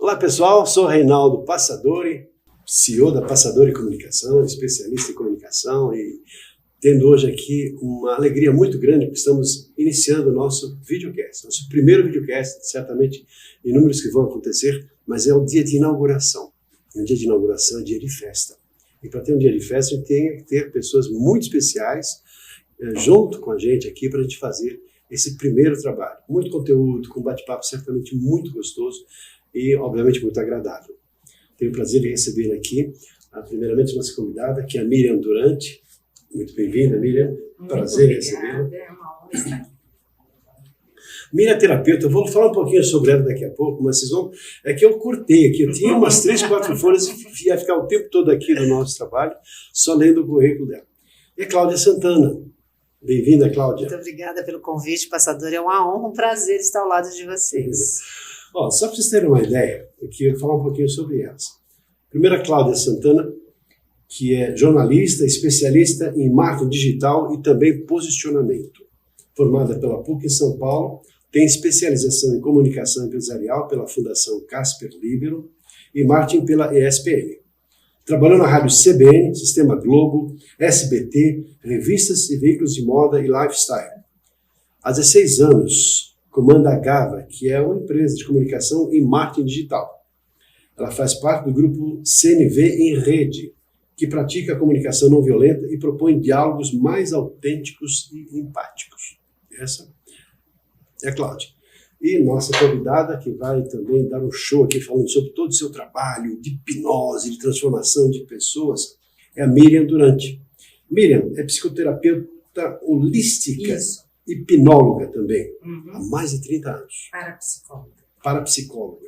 Olá pessoal, sou Reinaldo Passadori, CEO da Passadori Comunicação, especialista em comunicação e tendo hoje aqui uma alegria muito grande porque estamos iniciando o nosso videocast, nosso primeiro videocast, certamente inúmeros que vão acontecer, mas é o dia de inauguração. E um dia de inauguração é dia de festa. E para ter um dia de festa a gente tem que ter pessoas muito especiais junto com a gente aqui para a gente fazer esse primeiro trabalho. Muito conteúdo, com bate-papo certamente muito gostoso e, obviamente, muito agradável. Tenho o prazer de recebê-la aqui, primeiramente nossa convidada, que é a Miriam Durante. Muito bem-vinda, Miriam. Prazer em recebê-la. É uma honra estar aqui. Miriam é terapeuta, eu vou falar um pouquinho sobre ela daqui a pouco, mas vocês vão... É que eu cortei aqui, eu tinha umas 3, 4 folhas e ia ficar o tempo todo aqui no nosso trabalho, só lendo o currículo dela. E a Cláudia Santana. Bem-vinda, Cláudia. Muito obrigada pelo convite, Passador. É uma honra, um prazer estar ao lado de vocês. Ó, só para vocês terem uma ideia, eu queria falar um pouquinho sobre elas. Primeiro, a Cláudia Santana, que é jornalista, especialista em marketing digital e também posicionamento. Formada pela PUC em São Paulo, tem especialização em comunicação empresarial pela Fundação Casper Libero e marketing pela ESPM. Trabalhou na rádio CBN, Sistema Globo, SBT, revistas e veículos de moda e lifestyle. Há 16 anos, comanda a Gava, que é uma empresa de comunicação e marketing digital. Ela faz parte do grupo CNV em Rede, que pratica a comunicação não violenta e propõe diálogos mais autênticos e empáticos. Essa é a Cláudia. E nossa convidada, que vai também dar um show aqui falando sobre todo o seu trabalho de hipnose, de transformação de pessoas, é a Miriam Durante. Miriam é psicoterapeuta holística, hipnóloga também, há mais de 30 anos. Parapsicóloga.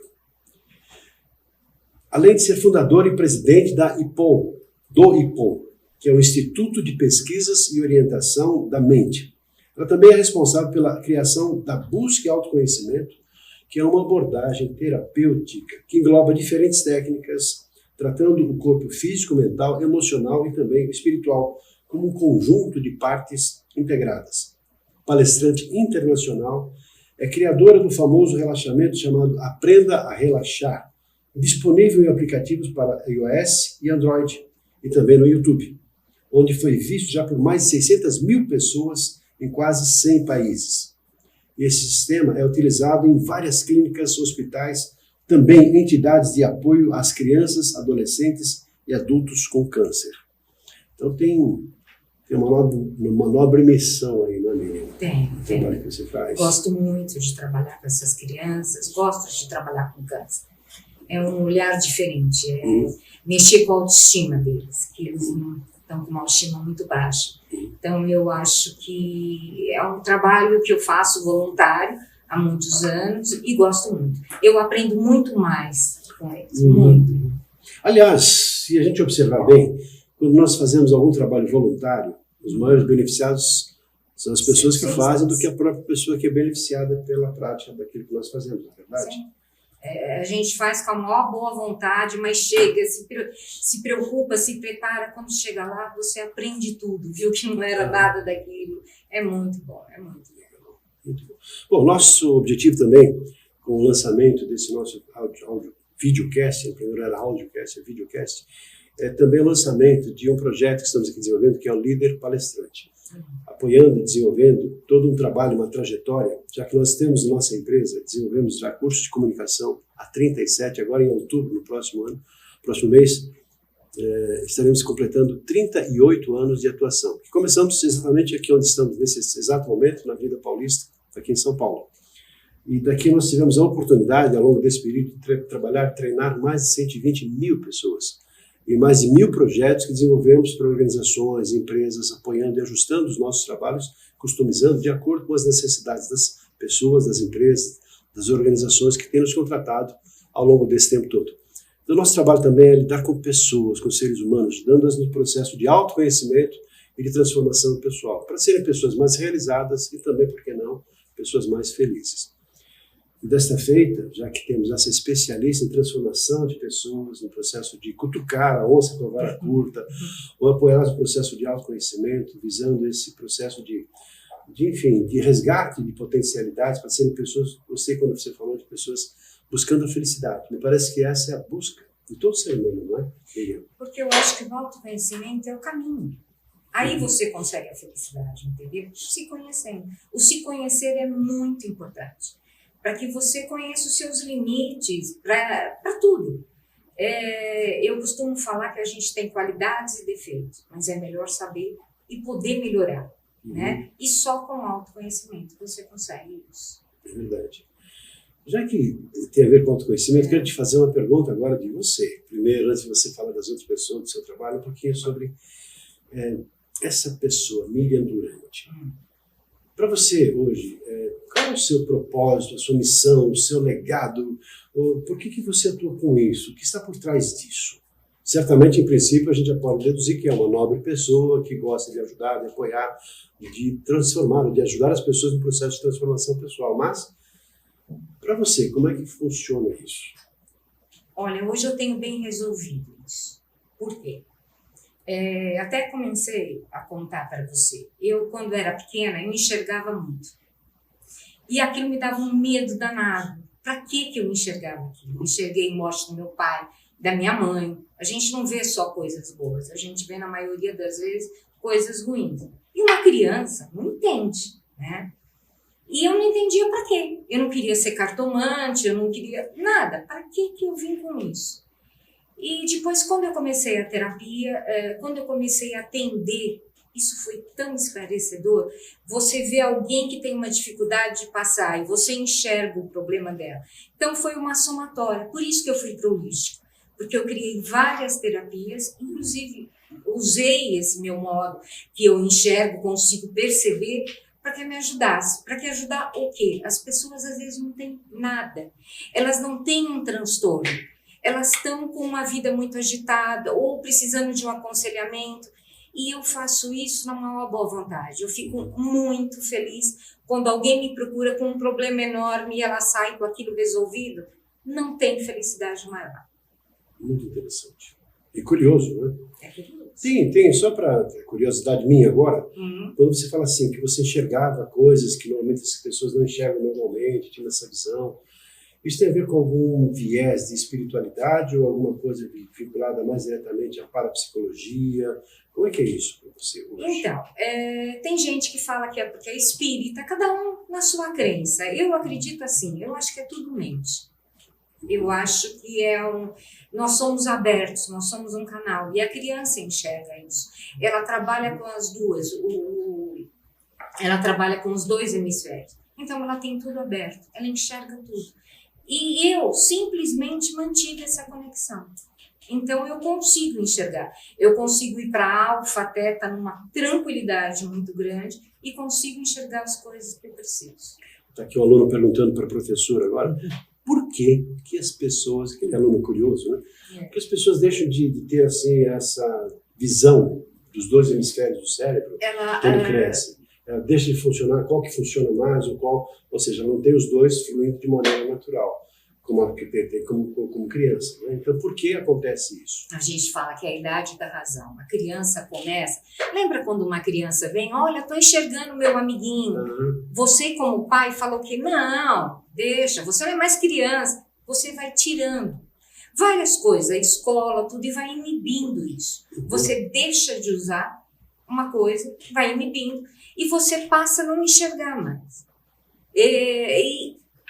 Além de ser fundadora e presidente do IPOM, que é o Instituto de Pesquisas e Orientação da Mente. Ela também é responsável pela criação da busca e autoconhecimento, que é uma abordagem terapêutica que engloba diferentes técnicas, tratando o corpo físico, mental, emocional e também espiritual, como um conjunto de partes integradas. Palestrante internacional, é criadora do famoso relaxamento chamado Aprenda a Relaxar, disponível em aplicativos para iOS e Android, e também no YouTube, onde foi visto já por mais de 600 mil pessoas em quase 100 países. E esse sistema é utilizado em várias clínicas, hospitais, também entidades de apoio às crianças, adolescentes e adultos com câncer. Então tem uma nobre missão aí, não é, Miriam? Tem. Que você faz. Gosto muito de trabalhar com essas crianças, gosto de trabalhar com câncer. É um olhar diferente, mexer com a autoestima deles, que eles não estão com uma autoestima muito baixa. Então, eu acho que é um trabalho que eu faço voluntário há muitos anos e gosto muito. Eu aprendo muito mais com eles, muito. Aliás, se a gente observar bem, quando nós fazemos algum trabalho voluntário, os maiores beneficiados são as pessoas que fazem do que a própria pessoa que é beneficiada pela prática daquilo que nós fazemos, não é verdade? Sim. A gente faz com a maior boa vontade, mas chega, se preocupa, se prepara. Quando chega lá, você aprende tudo, viu que não era nada daquilo. É muito bom, é muito legal. Muito bom. Bom, nosso objetivo também, com o lançamento desse nosso videocast, primeiro era audiocast, é videocast, é também o lançamento de um projeto que estamos aqui desenvolvendo, que é o Líder Palestrante. Apoiando e desenvolvendo todo um trabalho, uma trajetória, já que nós temos em nossa empresa, desenvolvemos já cursos de comunicação há 37, agora em outubro, no próximo mês, estaremos completando 38 anos de atuação. E começamos exatamente aqui onde estamos, nesse exato momento, na Avenida Paulista, aqui em São Paulo. E daqui nós tivemos a oportunidade, ao longo desse período, de trabalhar, treinar mais de 120 mil pessoas. E mais de 1000 projetos que desenvolvemos para organizações, empresas, apoiando e ajustando os nossos trabalhos, customizando de acordo com as necessidades das pessoas, das empresas, das organizações que têm nos contratado ao longo desse tempo todo. Então, nosso trabalho também é lidar com pessoas, com seres humanos, ajudando-as no processo de autoconhecimento e de transformação pessoal, para serem pessoas mais realizadas e também, por que não, pessoas mais felizes. E desta feita, já que temos essa especialista em transformação de pessoas, no processo de cutucar a onça com a vara curta, ou apoiá-las no processo de autoconhecimento, visando esse processo de resgate de potencialidades para serem pessoas, gostei quando você falou de pessoas buscando a felicidade. Me parece que essa é a busca de todo ser humano, não é? Porque eu acho que o autoconhecimento é o caminho. Aí você consegue a felicidade, entendeu? Se conhecendo. O se conhecer é muito importante. Para que você conheça os seus limites, para tudo. Eu costumo falar que a gente tem qualidades e defeitos, mas é melhor saber e poder melhorar. Né? E só com autoconhecimento você consegue isso. É verdade. Já que tem a ver com autoconhecimento, quero te fazer uma pergunta agora de você. Primeiro, antes de você falar das outras pessoas, do seu trabalho, um pouquinho sobre essa pessoa, Miriam Durante. Para você hoje, qual é o seu propósito, a sua missão, o seu legado? Por que você atua com isso? O que está por trás disso? Certamente, em princípio, a gente já pode deduzir que é uma nobre pessoa que gosta de ajudar, de apoiar, de transformar, de ajudar as pessoas no processo de transformação pessoal. Mas, para você, como é que funciona isso? Olha, hoje eu tenho bem resolvido isso. Por quê? Até comecei a contar para você. Eu, quando era pequena, eu enxergava muito. E aquilo me dava um medo danado. Para que eu enxergava aquilo? Enxerguei morte do meu pai, da minha mãe. A gente não vê só coisas boas, a gente vê, na maioria das vezes, coisas ruins. E uma criança não entende, né? E eu não entendia para quê. Eu não queria ser cartomante, eu não queria nada. Para que eu vim com isso? E depois, quando eu comecei a terapia, quando eu comecei a atender, isso foi tão esclarecedor. Você vê alguém que tem uma dificuldade de passar e você enxerga o problema dela. Então, foi uma somatória. Por isso que eu fui para o holístico. Porque eu criei várias terapias, inclusive usei esse meu modo que eu enxergo, consigo perceber, para que me ajudasse. Para que ajudar o quê? As pessoas às vezes não têm nada. Elas não têm um transtorno. Elas estão com uma vida muito agitada ou precisando de um aconselhamento. E eu faço isso na maior boa vontade. Eu fico muito feliz quando alguém me procura com um problema enorme e ela sai com aquilo resolvido. Não tem felicidade maior. Muito interessante. E curioso, né? É curioso. Tem, só para curiosidade minha agora, quando você fala assim, que você enxergava coisas que normalmente as pessoas não enxergam normalmente, tinha essa visão, isso tem a ver com algum viés de espiritualidade ou alguma coisa vinculada mais diretamente à parapsicologia? Como é que é isso para você hoje? Então, tem gente que fala que é porque é espírita, cada um na sua crença. Eu acredito assim, eu acho que é tudo mente. Eu acho que nós somos abertos, nós somos um canal, e a criança enxerga isso. Ela trabalha com as duas, ela trabalha com os dois hemisférios. Então ela tem tudo aberto, ela enxerga tudo. E eu simplesmente mantive essa conexão. Então eu consigo enxergar, eu consigo ir para alfa, teta, numa tranquilidade muito grande e consigo enxergar as coisas que eu preciso. Está aqui um aluno perguntando para a professora agora, por que as pessoas, aquele aluno curioso, né? Que as pessoas deixam de ter assim, essa visão dos dois hemisférios do cérebro quando crescem? Ela deixa de funcionar, qual que funciona mais, ou seja, não tem os dois fluindo de maneira natural, como criança. Né? Então, por que acontece isso? A gente fala que é a idade da razão. A criança começa... Lembra quando uma criança vem? Olha, estou enxergando meu amiguinho. Você, como pai, falou que não, deixa, você não é mais criança. Você vai tirando várias coisas, a escola, tudo, e vai inibindo isso. Você deixa de usar uma coisa, vai inibindo, e você passa a não enxergar mais.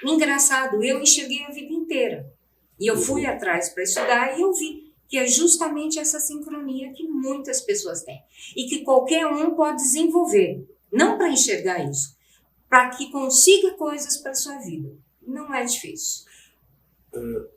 Engraçado, eu enxerguei a vida inteira. E eu fui atrás para estudar e eu vi que é justamente essa sincronia que muitas pessoas têm. E que qualquer um pode desenvolver. Não para enxergar isso, para que consiga coisas para a sua vida. Não é difícil.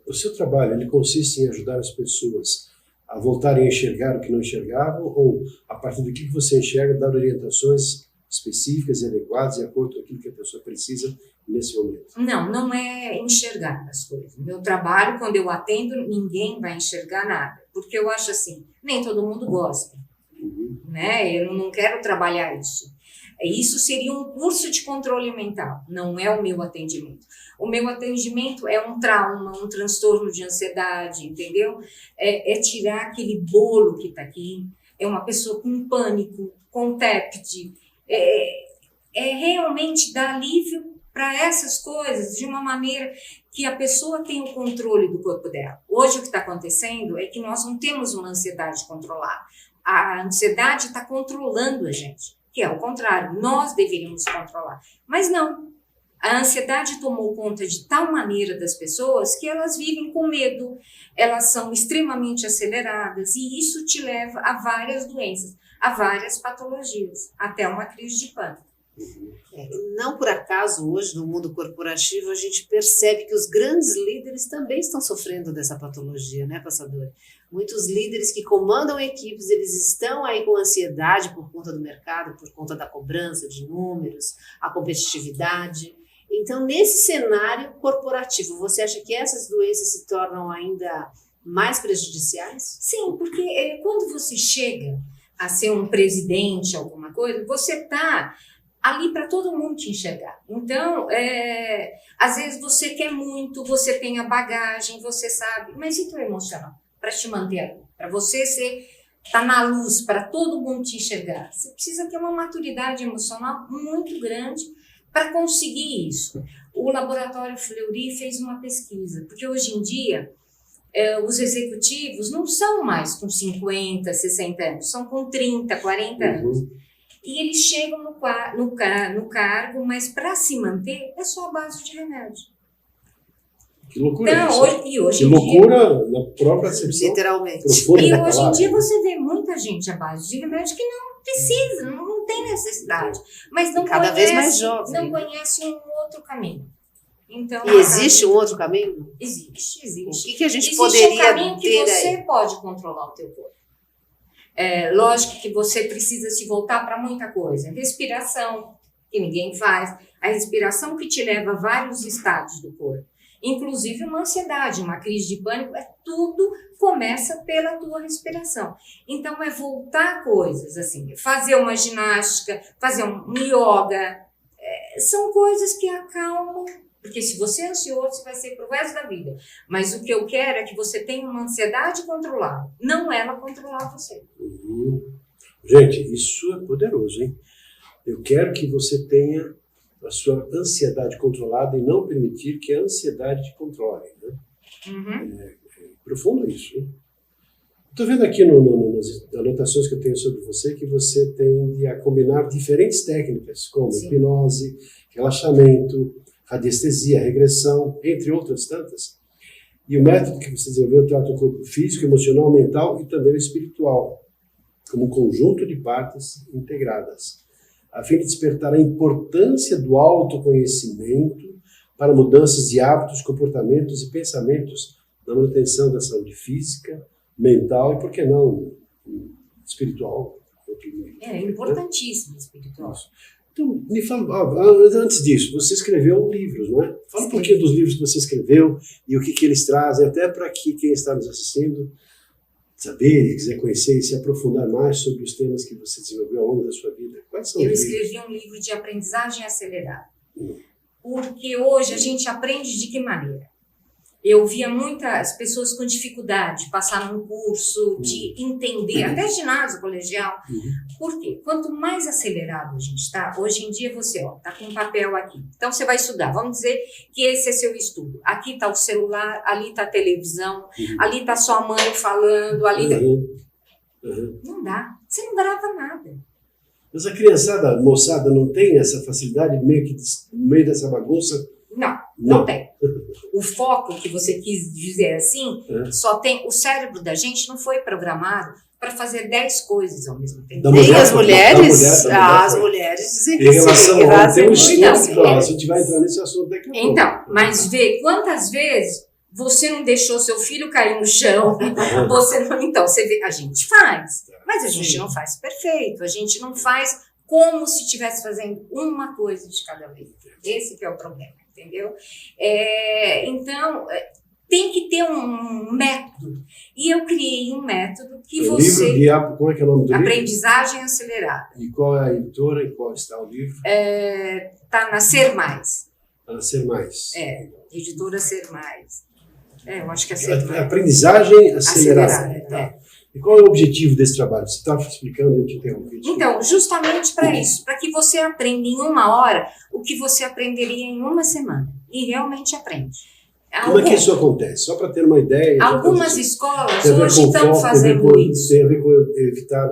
O seu trabalho, ele consiste em ajudar as pessoas a voltarem a enxergar o que não enxergavam, ou a partir do que você enxerga, dar orientações específicas e adequadas de acordo com aquilo que a pessoa precisa nesse momento? Não é enxergar as coisas. Meu trabalho, quando eu atendo, ninguém vai enxergar nada. Porque eu acho assim, nem todo mundo gosta. Né? Eu não quero trabalhar isso. Isso seria um curso de controle mental, não é o meu atendimento. O meu atendimento é um trauma, um transtorno de ansiedade, entendeu? É tirar aquele bolo que está aqui, é uma pessoa com pânico, com TEPT, é realmente dar alívio para essas coisas de uma maneira que a pessoa tenha o controle do corpo dela. Hoje o que está acontecendo é que nós não temos uma ansiedade controlada. A ansiedade está controlando a gente, que é o contrário, nós deveríamos controlar. Mas não, a ansiedade tomou conta de tal maneira das pessoas que elas vivem com medo, elas são extremamente aceleradas e isso te leva a várias doenças, a várias patologias, até uma crise de pânico. Não por acaso, hoje, no mundo corporativo, a gente percebe que os grandes líderes também estão sofrendo dessa patologia, né, passador? Muitos líderes que comandam equipes, eles estão aí com ansiedade por conta do mercado, por conta da cobrança de números, a competitividade. Então, nesse cenário corporativo, você acha que essas doenças se tornam ainda mais prejudiciais? Sim, porque quando você chega a ser um presidente, alguma coisa, você está ali para todo mundo te enxergar. Então, às vezes você quer muito, você tem a bagagem, você sabe, mas e tu emocional? Para te manter ali, para você estar na luz, para todo mundo te enxergar. Você precisa ter uma maturidade emocional muito grande para conseguir isso. O Laboratório Fleury fez uma pesquisa, porque hoje em dia os executivos não são mais com 50, 60 anos, são com 30, 40 anos. E eles chegam no cargo, mas para se manter é só a base de remédio. Que loucura então, isso. Hoje que em loucura dia, na própria acepção. Literalmente. E hoje em dia você vê muita gente à base de remédio que não precisa, não tem necessidade. Mas não cada conhece, vez mais jovem. Não conhece um outro caminho. Então, e existe um outro caminho? Existe. O que a gente existe poderia ter? Existe um caminho que você pode controlar o teu corpo. Lógico que você precisa se voltar para muita coisa. Respiração, que ninguém faz. A respiração que te leva a vários estados do corpo. Inclusive uma ansiedade, uma crise de pânico, tudo começa pela tua respiração. Então, voltar coisas, assim, fazer uma ginástica, fazer um yoga, são coisas que acalmam, porque se você é ansioso, você vai ser pro resto da vida. Mas o que eu quero é que você tenha uma ansiedade controlada, não ela controlar você. Gente, isso é poderoso, hein? Eu quero que você tenha a sua ansiedade controlada e não permitir que a ansiedade te controle. Né? É profundo isso. Estou vendo aqui nas anotações que eu tenho sobre você que você tende a combinar diferentes técnicas, como Sim. hipnose, relaxamento, radiestesia, regressão, entre outras tantas. E o método que você desenvolveu trata o corpo físico, emocional, mental e também o espiritual, como um conjunto de partes integradas, a fim de despertar a importância do autoconhecimento para mudanças de hábitos, comportamentos e pensamentos na manutenção da saúde física, mental e, por que não, espiritual. É importantíssimo espiritual. Então, me fala, antes disso, você escreveu livros, não é? Fala um pouquinho dos livros que você escreveu e o que eles trazem, até para que quem está nos assistindo saber e quiser conhecer e se aprofundar mais sobre os temas que você desenvolveu ao longo da sua vida. Quais são os livros? Eu escrevi um livro de aprendizagem acelerada. Porque hoje a gente aprende de que maneira? Eu via muitas pessoas com dificuldade de passar num curso, de entender, até ginásio colegial. Por quê? Quanto mais acelerado a gente está, hoje em dia você está com um papel aqui. Então você vai estudar, vamos dizer que esse é seu estudo. Aqui está o celular, ali está a televisão, ali está sua mãe falando, ali Não dá, você não grava nada. Mas a criançada, a moçada, não tem essa facilidade meio que no meio dessa bagunça? Não tem. O foco que você quis dizer assim, só tem. O cérebro da gente não foi programado para fazer 10 coisas ao mesmo tempo. Nem as mulheres? As mulheres dizem que sim. Em relação ao tem um estudo, a gente vai entrar nesse assunto daqui a pouco. Então, mas vê quantas vezes você não deixou seu filho cair no chão, você não. Então, você vê, a gente faz, mas a gente não faz perfeito, a gente não faz como se estivesse fazendo uma coisa de cada vez. Esse que é o problema, entendeu? Então, tem que ter um método. E eu criei um método que você... Livro de, como é que é o nome do livro? Aprendizagem Acelerada. E qual é a editora e qual está o livro? Está na Ser Mais. Está na Ser Mais. Editora Ser Mais. Eu acho que é Ser Mais. Aprendizagem Acelerada. Acelerada. E qual é o objetivo desse trabalho? Você estava explicando, eu te interrompi. Então, justamente para isso, para que você aprenda em 1 hora o que você aprenderia em 1 semana. E realmente aprende. Como é que isso acontece? Só para ter uma ideia. Algumas escolas hoje estão fazendo isso. Tem a ver com evitar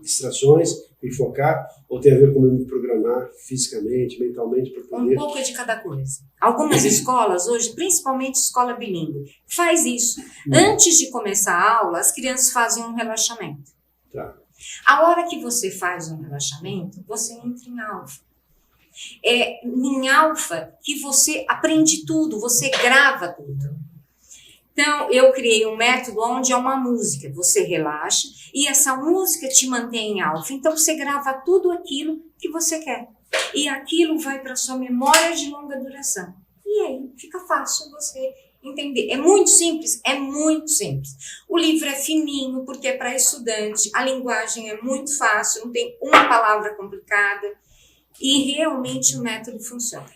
distrações e focar, ou tem a ver com me programar fisicamente, mentalmente, para poder... Um pouco de cada coisa. Algumas escolas hoje, principalmente escola bilíngue, faz isso. Antes de começar a aula, as crianças fazem um relaxamento. Tá. A hora que você faz um relaxamento, você entra em alfa. É em alfa que você aprende tudo, você grava tudo. Então, eu criei um método onde é uma música, você relaxa e essa música te mantém em alfa. Então, você grava tudo aquilo que você quer. E aquilo vai para sua memória de longa duração. E aí, fica fácil você entender. É muito simples, é muito simples. O livro é fininho, porque é para estudante, a linguagem é muito fácil, não tem uma palavra complicada. E realmente o método funciona.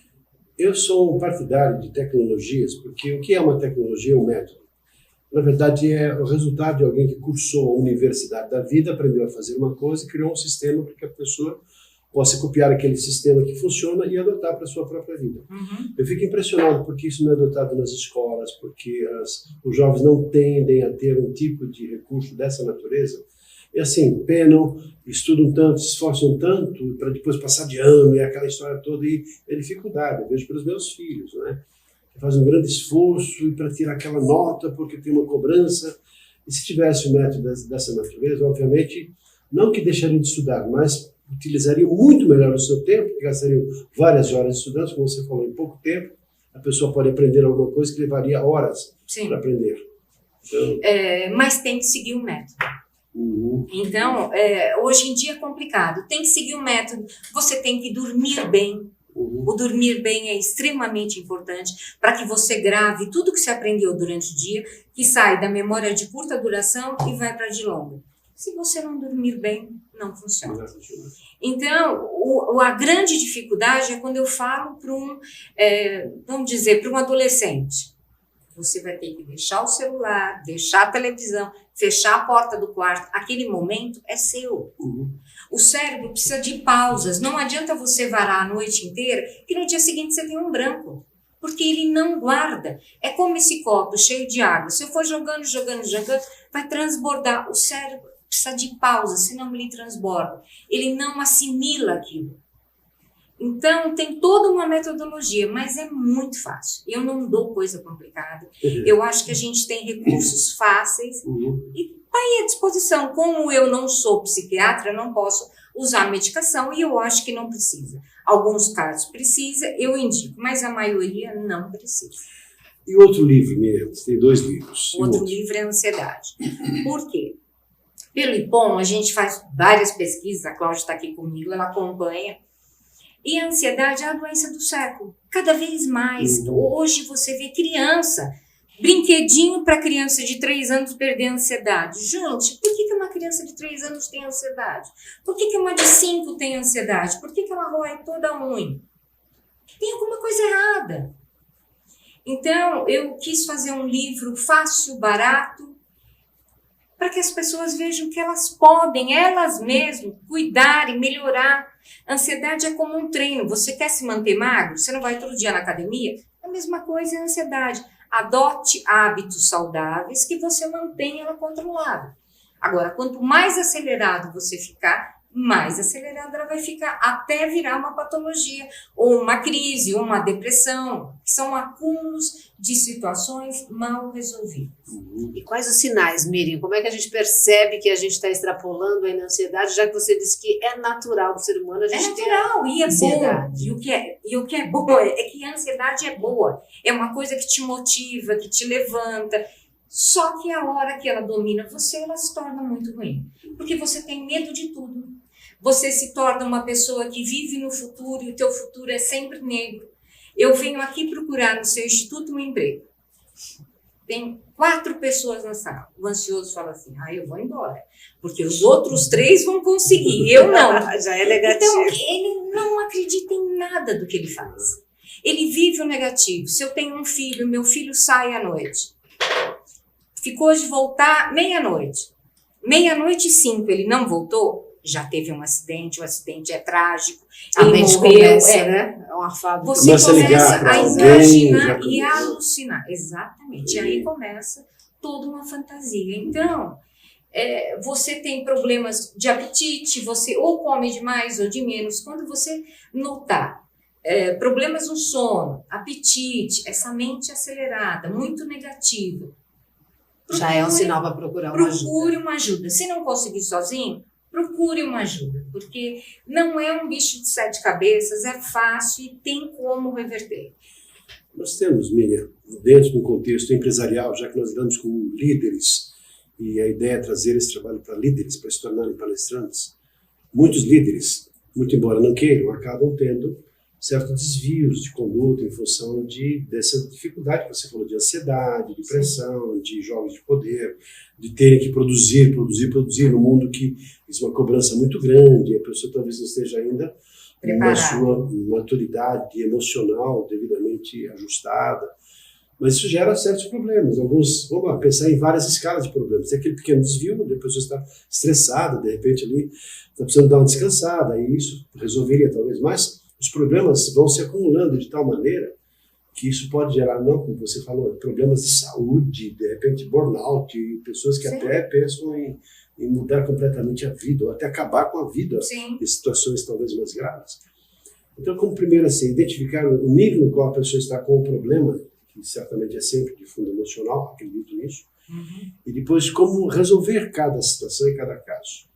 Eu sou um partidário de tecnologias, porque o que é uma tecnologia? É um método. Na verdade, é o resultado de alguém que cursou a universidade da vida, aprendeu a fazer uma coisa e criou um sistema para que a pessoa possa copiar aquele sistema que funciona e adotar para a sua própria vida. Uhum. Eu fico impressionado porque isso não é adotado nas escolas, porque os jovens não tendem a ter um tipo de recurso dessa natureza. E assim, penam, estudam tanto, se esforçam tanto para depois passar de ano e aquela história toda, e é dificuldade. Eu vejo pelos meus filhos, né? Que fazem um grande esforço para tirar aquela nota porque tem uma cobrança. E se tivesse um método dessa natureza, obviamente, não que deixariam de estudar, mas utilizariam muito melhor o seu tempo, porque gastariam várias horas estudando, como você falou, em pouco tempo. A pessoa pode aprender alguma coisa que levaria horas para aprender. Então, mas tem que seguir o método. Uhum. Então, hoje em dia é complicado. Tem que seguir o método. Você tem que dormir bem. Uhum. O dormir bem é extremamente importante para que você grave tudo que você aprendeu durante o dia, que sai da memória de curta duração e vai para de longa. Se você não dormir bem, não funciona. Então, a grande dificuldade é quando eu falo para vamos dizer, para um adolescente. Você vai ter que deixar o celular, deixar a televisão, fechar a porta do quarto. Aquele momento é seu. Uhum. O cérebro precisa de pausas. Não adianta você varar a noite inteira que no dia seguinte você tem um branco. Porque ele não guarda. É como esse copo cheio de água. Se eu for jogando, vai transbordar. O cérebro precisa de pausa, senão ele transborda. Ele não assimila aquilo. Então, tem toda uma metodologia, mas é muito fácil. Eu não dou coisa complicada. Eu acho que a gente tem recursos fáceis e está aí à disposição. Como eu não sou psiquiatra, eu não posso usar medicação e eu acho que não precisa. Alguns casos precisa, eu indico, mas a maioria não precisa. E outro livro, Miriam? Você tem 2 livros. Outro livro é Ansiedade. Por quê? Pelo IPOM, a gente faz várias pesquisas, a Cláudia está aqui comigo, ela acompanha. E a ansiedade é a doença do século, cada vez mais. Hoje você vê criança, brinquedinho para criança de 3 anos perder a ansiedade. Gente, por que uma criança de 3 anos tem ansiedade? Por que uma de 5 tem ansiedade? Por que ela rói toda a unha? Tem alguma coisa errada. Então, eu quis fazer um livro fácil, barato, para que as pessoas vejam que elas podem, elas mesmas, cuidar e melhorar. A ansiedade é como um treino. Você quer se manter magro? Você não vai todo dia na academia? A mesma coisa é a ansiedade. Adote hábitos saudáveis que você mantenha ela controlada. Agora, quanto mais acelerado você ficar, mais acelerada ela vai ficar até virar uma patologia, ou uma crise, ou uma depressão, que são acúmulos de situações mal resolvidas. E quais os sinais, Miriam? Como é que a gente percebe que a gente está extrapolando aí na ansiedade, já que você disse que é natural do ser humano a gente ter natural e é ansiedade. Bom. E o que é bom é que a ansiedade é boa. É uma coisa que te motiva, que te levanta. Só que a hora que ela domina você, ela se torna muito ruim. Porque você tem medo de tudo. Você se torna uma pessoa que vive no futuro e o teu futuro é sempre negro. Eu venho aqui procurar no seu instituto um emprego. Tem 4 pessoas na sala. O ansioso fala assim, eu vou embora. Porque os outros 3 vão conseguir, eu não. Já é negativo. Então, ele não acredita em nada do que ele faz. Ele vive o negativo. Se eu tenho um filho, meu filho sai à noite. ficou de voltar meia-noite. Meia-noite e 5, ele não voltou, já teve um acidente, o acidente é trágico, A ele mente morreu, começa, né? É uma fábrica. você Começa a ligar começa pra a alguém, imaginar já e começa. alucinar. Exatamente. E aí começa toda uma fantasia. Então, você tem problemas de apetite, você ou come de mais ou de menos. Quando você notar problemas no sono, apetite, essa mente acelerada, muito negativa, Já é um sinal para procurar uma ajuda. procure uma ajuda. Se não conseguir sozinho, procure uma ajuda, porque não é um bicho de 7 cabeças, é fácil e tem como reverter. Nós temos, Miriam, dentro do contexto empresarial, já que nós lidamos com líderes, e a ideia é trazer esse trabalho para líderes, para se tornarem palestrantes, muitos líderes, muito embora não queiram, acabam tendo certos desvios de conduta em função dessa dificuldade que você falou, de ansiedade, de pressão, de jogos de poder, de terem que produzir num mundo que existe uma cobrança muito grande, e a pessoa talvez não esteja ainda na sua maturidade emocional devidamente ajustada. Mas isso gera certos problemas. Vamos lá, pensar em várias escalas de problemas. Tem aquele pequeno desvio, onde a pessoa está estressada, de repente ali está precisando dar uma descansada, e isso resolveria talvez mais. Os problemas vão se acumulando de tal maneira que isso pode gerar, não, como você falou, problemas de saúde, de repente burnout, e pessoas que até pensam em mudar completamente a vida, ou até acabar com a vida em situações talvez mais graves. Então, como primeiro assim, identificar o nível no qual a pessoa está com o problema, que certamente é sempre de fundo emocional, acredito nisso, e depois como resolver cada situação e cada caso.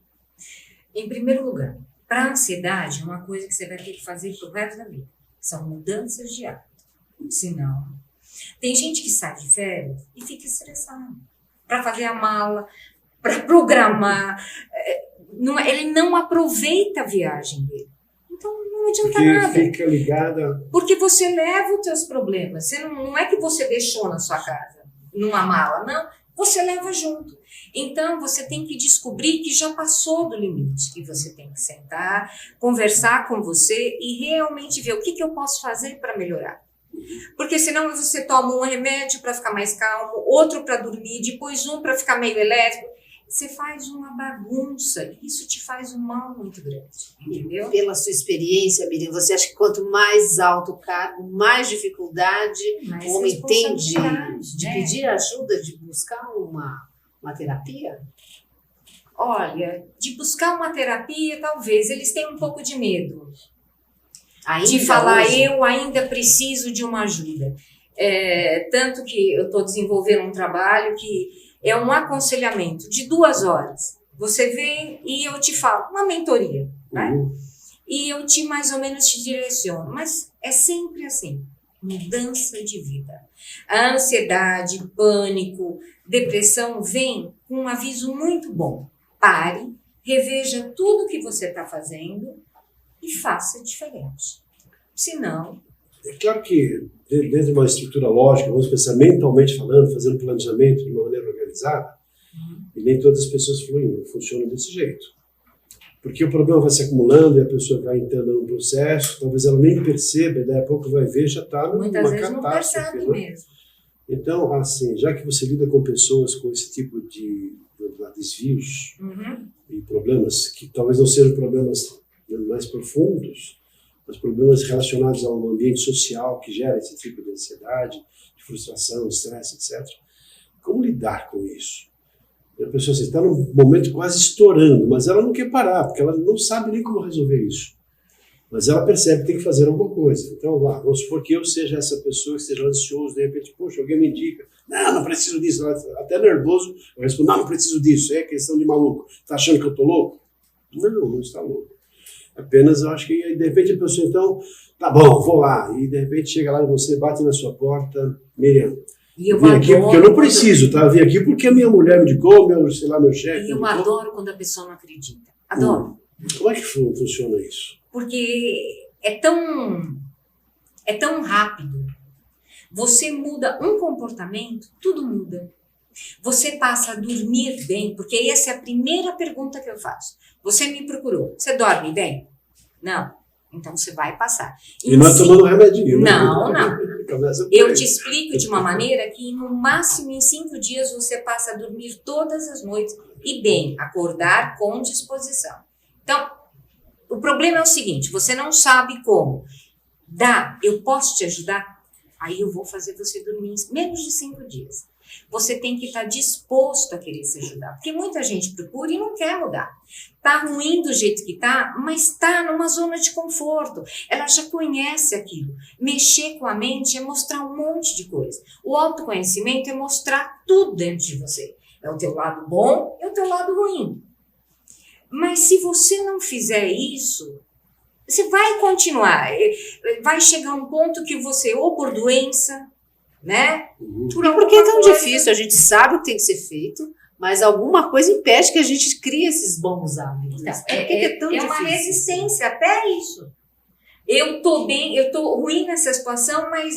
Em primeiro lugar, para a ansiedade, é uma coisa que você vai ter que fazer pro resto da vida. São mudanças de hábito. Senão, tem gente que sai de férias e fica estressado para fazer a mala, para programar. Ele não aproveita a viagem dele. Então, não adianta nada. Porque fica ligada... Porque você leva os teus problemas. Não é que você deixou na sua casa, numa mala, não. Você leva junto. Então, você tem que descobrir que já passou do limite. E você tem que sentar, conversar com você e realmente ver o que eu posso fazer para melhorar. Porque senão você toma um remédio para ficar mais calmo, outro para dormir, depois um para ficar meio elétrico. Você faz uma bagunça. Isso te faz um mal muito grande. Entendeu? Pela sua experiência, Miriam, você acha que quanto mais alto o cargo, mais dificuldade o homem tem de pedir ajuda, de buscar uma terapia? Olha, de buscar uma terapia, talvez. Eles tenham um pouco de medo. Ainda de falar, hoje? Eu ainda preciso de uma ajuda. Tanto que eu estou desenvolvendo um trabalho que é um aconselhamento de 2 horas. Você vem e eu te falo, uma mentoria, né? E eu mais ou menos te direciono. Mas é sempre assim, mudança de vida. A ansiedade, pânico, depressão vem com um aviso muito bom. Pare, reveja tudo que você está fazendo e faça diferente. Senão... É claro que dentro de uma estrutura lógica, vamos pensar mentalmente falando, fazendo planejamento de uma maneira organizada, e nem todas as pessoas funcionam desse jeito. Porque o problema vai se acumulando e a pessoa vai entrando num processo, talvez ela nem perceba, e daí a pouco vai ver, já está numa muitas vezes catástrofe. Não percebe mesmo. Então, assim, já que você lida com pessoas com esse tipo de desvios e problemas, que talvez não sejam problemas mais profundos, mas problemas relacionados a um ambiente social que gera esse tipo de ansiedade, de frustração, estresse, etc. Como lidar com isso? A pessoa está num momento quase estourando, mas ela não quer parar, porque ela não sabe nem como resolver isso. Mas ela percebe que tem que fazer alguma coisa. Então, vamos supor que eu seja essa pessoa que esteja ansioso, de repente, poxa, alguém me indica, não preciso disso, até nervoso, eu respondo, não preciso disso, é questão de maluco. Está achando que eu estou louco? Não está louco. Apenas eu acho que de repente a pessoa então, tá bom, vou lá, e de repente chega lá e você bate na sua porta, Miriam, e eu vim aqui porque eu não preciso, tá? Eu vim aqui porque a minha mulher me indicou, meu chefe. E eu adoro quando a pessoa não acredita. Adoro. Como é que funciona isso? Porque é tão rápido. Você muda um comportamento, tudo muda. Você passa a dormir bem, porque essa é a primeira pergunta que eu faço. Você me procurou, você dorme bem? Não. Então você vai passar. E não é tomando remedinho, né? Não. Começa por Eu aí. te explico de uma maneira que no máximo em 5 dias você passa a dormir todas as noites e bem, acordar com disposição. Então, o problema é o seguinte, você não sabe como. Eu posso te ajudar? Aí eu vou fazer você dormir em menos de 5 dias. Você tem que estar disposto a querer se ajudar. Porque muita gente procura e não quer mudar. Tá ruim do jeito que tá, mas tá numa zona de conforto. Ela já conhece aquilo. Mexer com a mente é mostrar um monte de coisa. O autoconhecimento é mostrar tudo dentro de você. É o teu lado bom e o teu lado ruim. Mas se você não fizer isso, você vai continuar. Vai chegar um ponto que você, ou por doença, né? Porque é tão difícil, a gente sabe o que tem que ser feito, mas alguma coisa impede que a gente crie esses bons hábitos. Então, Por que é tão difícil? Uma resistência até isso. Eu tô bem, eu tô ruim nessa situação, mas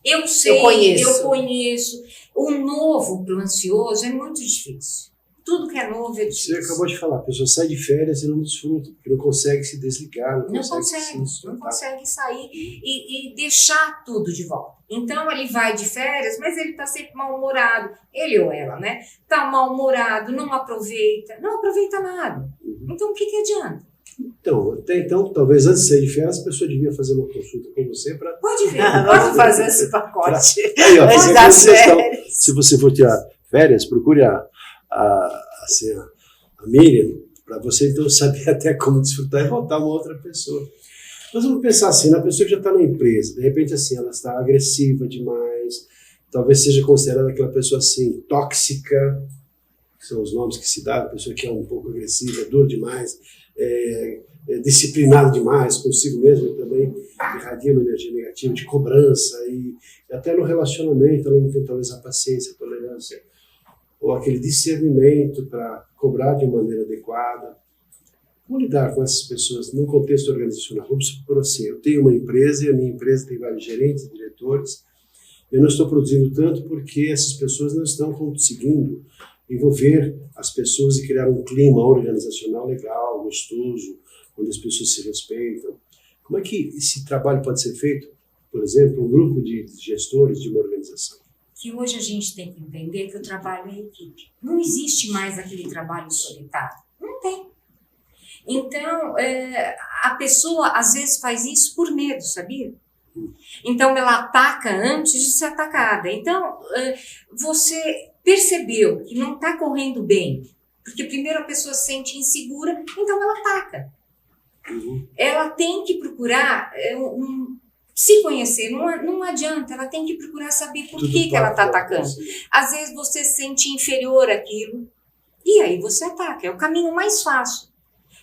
eu sei, eu conheço. O novo pro ansioso é muito difícil. Tudo que é novo é difícil. Você acabou de falar, a pessoa sai de férias e não desfruta, porque não consegue se desligar, não consegue sair e deixar tudo de volta. Então ele vai de férias, mas ele está sempre mal-humorado, ele ou ela, né? Está mal-humorado, não aproveita nada. Então o que adianta? Então, até então, talvez antes de sair de férias, a pessoa devia fazer uma consulta com você para... Pode vir. Vamos fazer esse pacote. Aí, ó, antes das férias. Se você for tirar férias, procure a Miriam, para você então saber até como desfrutar e voltar uma outra pessoa. Nós vamos pensar assim, na pessoa que já está na empresa, de repente assim, ela está agressiva demais, talvez seja considerada aquela pessoa assim, tóxica, que são os nomes que se dá, a pessoa que é um pouco agressiva, dura demais, disciplinada demais consigo mesmo também, irradia uma energia negativa de cobrança e até no relacionamento ela não tem talvez a paciência, a tolerância, ou aquele discernimento para cobrar de uma maneira adequada. Como lidar com essas pessoas no contexto organizacional? Vamos supor assim, eu tenho uma empresa e a minha empresa tem vários gerentes, diretores, eu não estou produzindo tanto porque essas pessoas não estão conseguindo envolver as pessoas e criar um clima organizacional legal, gostoso, onde as pessoas se respeitam. Como é que esse trabalho pode ser feito, por exemplo, um grupo de gestores de uma organização? Que hoje a gente tem que entender que o trabalho é equipe. Não existe mais aquele trabalho solitário. Não tem. Então, a pessoa às vezes faz isso por medo, sabia? Então, ela ataca antes de ser atacada. Então, você percebeu que não está correndo bem, porque primeiro a pessoa se sente insegura, então ela ataca. Ela tem que procurar se conhecer, não adianta, ela tem que procurar saber por que ela está atacando. Às vezes você se sente inferior àquilo, e aí você ataca, é o caminho mais fácil.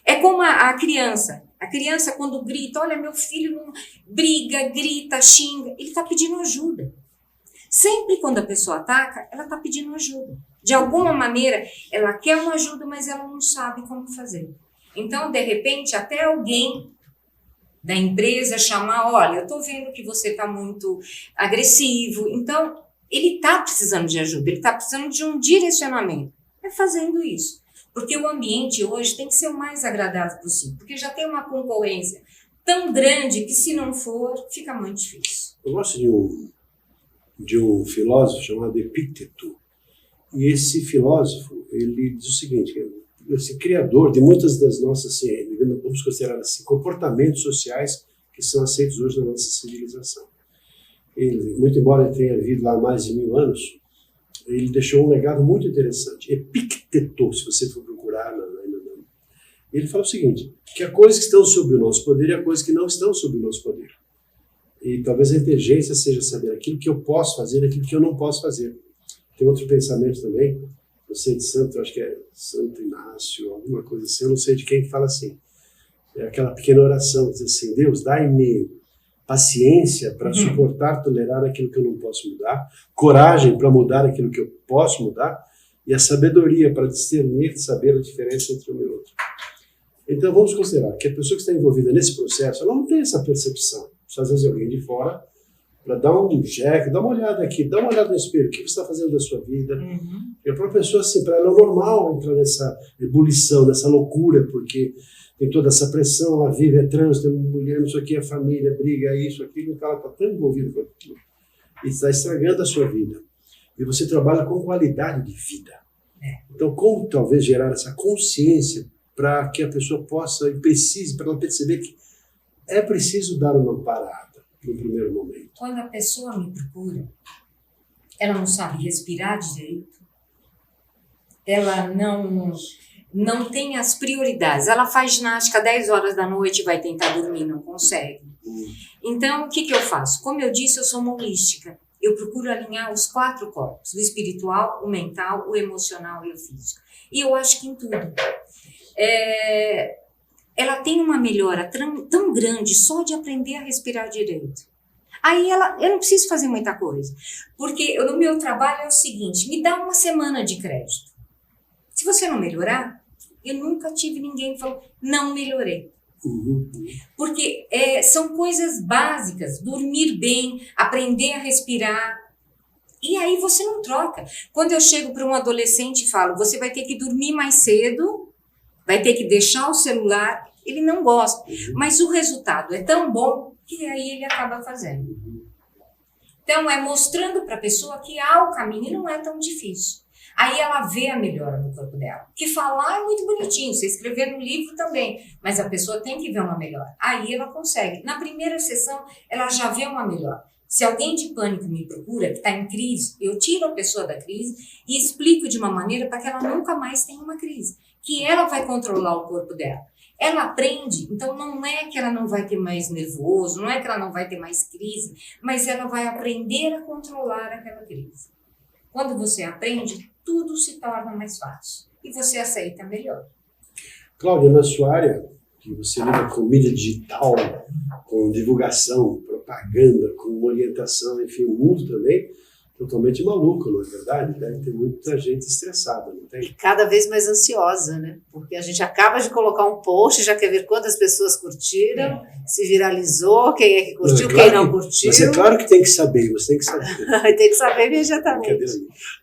É como a criança quando grita, olha, meu filho não briga, grita, xinga, ele está pedindo ajuda. Sempre quando a pessoa ataca, ela está pedindo ajuda. De alguma maneira, ela quer uma ajuda, mas ela não sabe como fazer. Então, de repente, até alguém da empresa chamar, olha, eu estou vendo que você está muito agressivo, então ele está precisando de ajuda, ele está precisando de um direcionamento. É fazendo isso. Porque o ambiente hoje tem que ser o mais agradável possível, porque já tem uma concorrência tão grande que se não for, fica muito difícil. Eu gosto de um filósofo chamado Epíteto, e esse filósofo, ele diz o seguinte, esse criador de muitas das nossas, vamos considerar assim, comportamentos sociais que são aceitos hoje na nossa civilização. Ele, muito embora ele tenha vivido lá há mais de 1000 anos, ele deixou um legado muito interessante. Epíteto, se você for procurar, ele fala o seguinte, que há coisas que estão sob o nosso poder e há coisas que não estão sob o nosso poder. E talvez a inteligência seja saber aquilo que eu posso fazer e aquilo que eu não posso fazer. Tem outro pensamento também, não sei de santo, acho que é Santo Inácio, alguma coisa assim, eu não sei de quem que fala assim. É aquela pequena oração, que diz assim, Deus, dai-me paciência para suportar, tolerar aquilo que eu não posso mudar, coragem para mudar aquilo que eu posso mudar, e a sabedoria para discernir, saber a diferença entre um e outro. Então vamos considerar que a pessoa que está envolvida nesse processo, ela não tem essa percepção. Às vezes alguém de fora para dar um check, dá uma olhada aqui, dá uma olhada no espelho, o que você está fazendo da sua vida. E para a pessoa, assim, para ela é normal entrar nessa ebulição, nessa loucura, porque tem toda essa pressão, ela vive, é trânsito, é mulher, não sei o que, é família, briga, é isso, aquilo, então ela está tão envolvida com aquilo. E está estragando a sua vida. E você trabalha com qualidade de vida. Então, como talvez gerar essa consciência para que a pessoa possa e precise, para ela perceber que é preciso dar uma parada no primeiro momento. Quando a pessoa me procura, ela não sabe respirar direito, ela não tem as prioridades. Ela faz ginástica 10 horas da noite e vai tentar dormir, não consegue. Então, o que eu faço? Como eu disse, eu sou uma holística. Eu procuro alinhar os 4 corpos, o espiritual, o mental, o emocional e o físico. E eu acho que em tudo. Ela tem uma melhora tão grande só de aprender a respirar direito. Aí eu não preciso fazer muita coisa. Porque no meu trabalho é o seguinte, me dá uma semana de crédito. Se você não melhorar, eu nunca tive ninguém que falou, não melhorei. Porque são coisas básicas, dormir bem, aprender a respirar, e aí você não troca. Quando eu chego para um adolescente e falo, você vai ter que dormir mais cedo, vai ter que deixar o celular, ele não gosta, mas o resultado é tão bom que aí ele acaba fazendo. Então é mostrando para a pessoa que há o caminho e não é tão difícil. Aí ela vê a melhora no corpo dela. Porque falar é muito bonitinho, você escrever no livro também, mas a pessoa tem que ver uma melhora. Aí ela consegue. Na primeira sessão, ela já vê uma melhora. Se alguém de pânico me procura, que está em crise, eu tiro a pessoa da crise e explico de uma maneira para que ela nunca mais tenha uma crise. Que ela vai controlar o corpo dela. Ela aprende, então não é que ela não vai ter mais nervoso, não é que ela não vai ter mais crise, mas ela vai aprender a controlar aquela crise. Quando você aprende, tudo se torna mais fácil e você aceita melhor. Cláudia, na sua área, que você lida com mídia digital, com divulgação, propaganda, com orientação, enfim, o mundo também, totalmente maluco, não é verdade? Deve ter muita gente estressada, não tem? E cada vez mais ansiosa, né? Porque a gente acaba de colocar um post, já quer ver quantas pessoas curtiram, se viralizou, quem é que curtiu, quem não curtiu. Mas é claro que tem que saber, você tem que saber. Tem que saber imediatamente.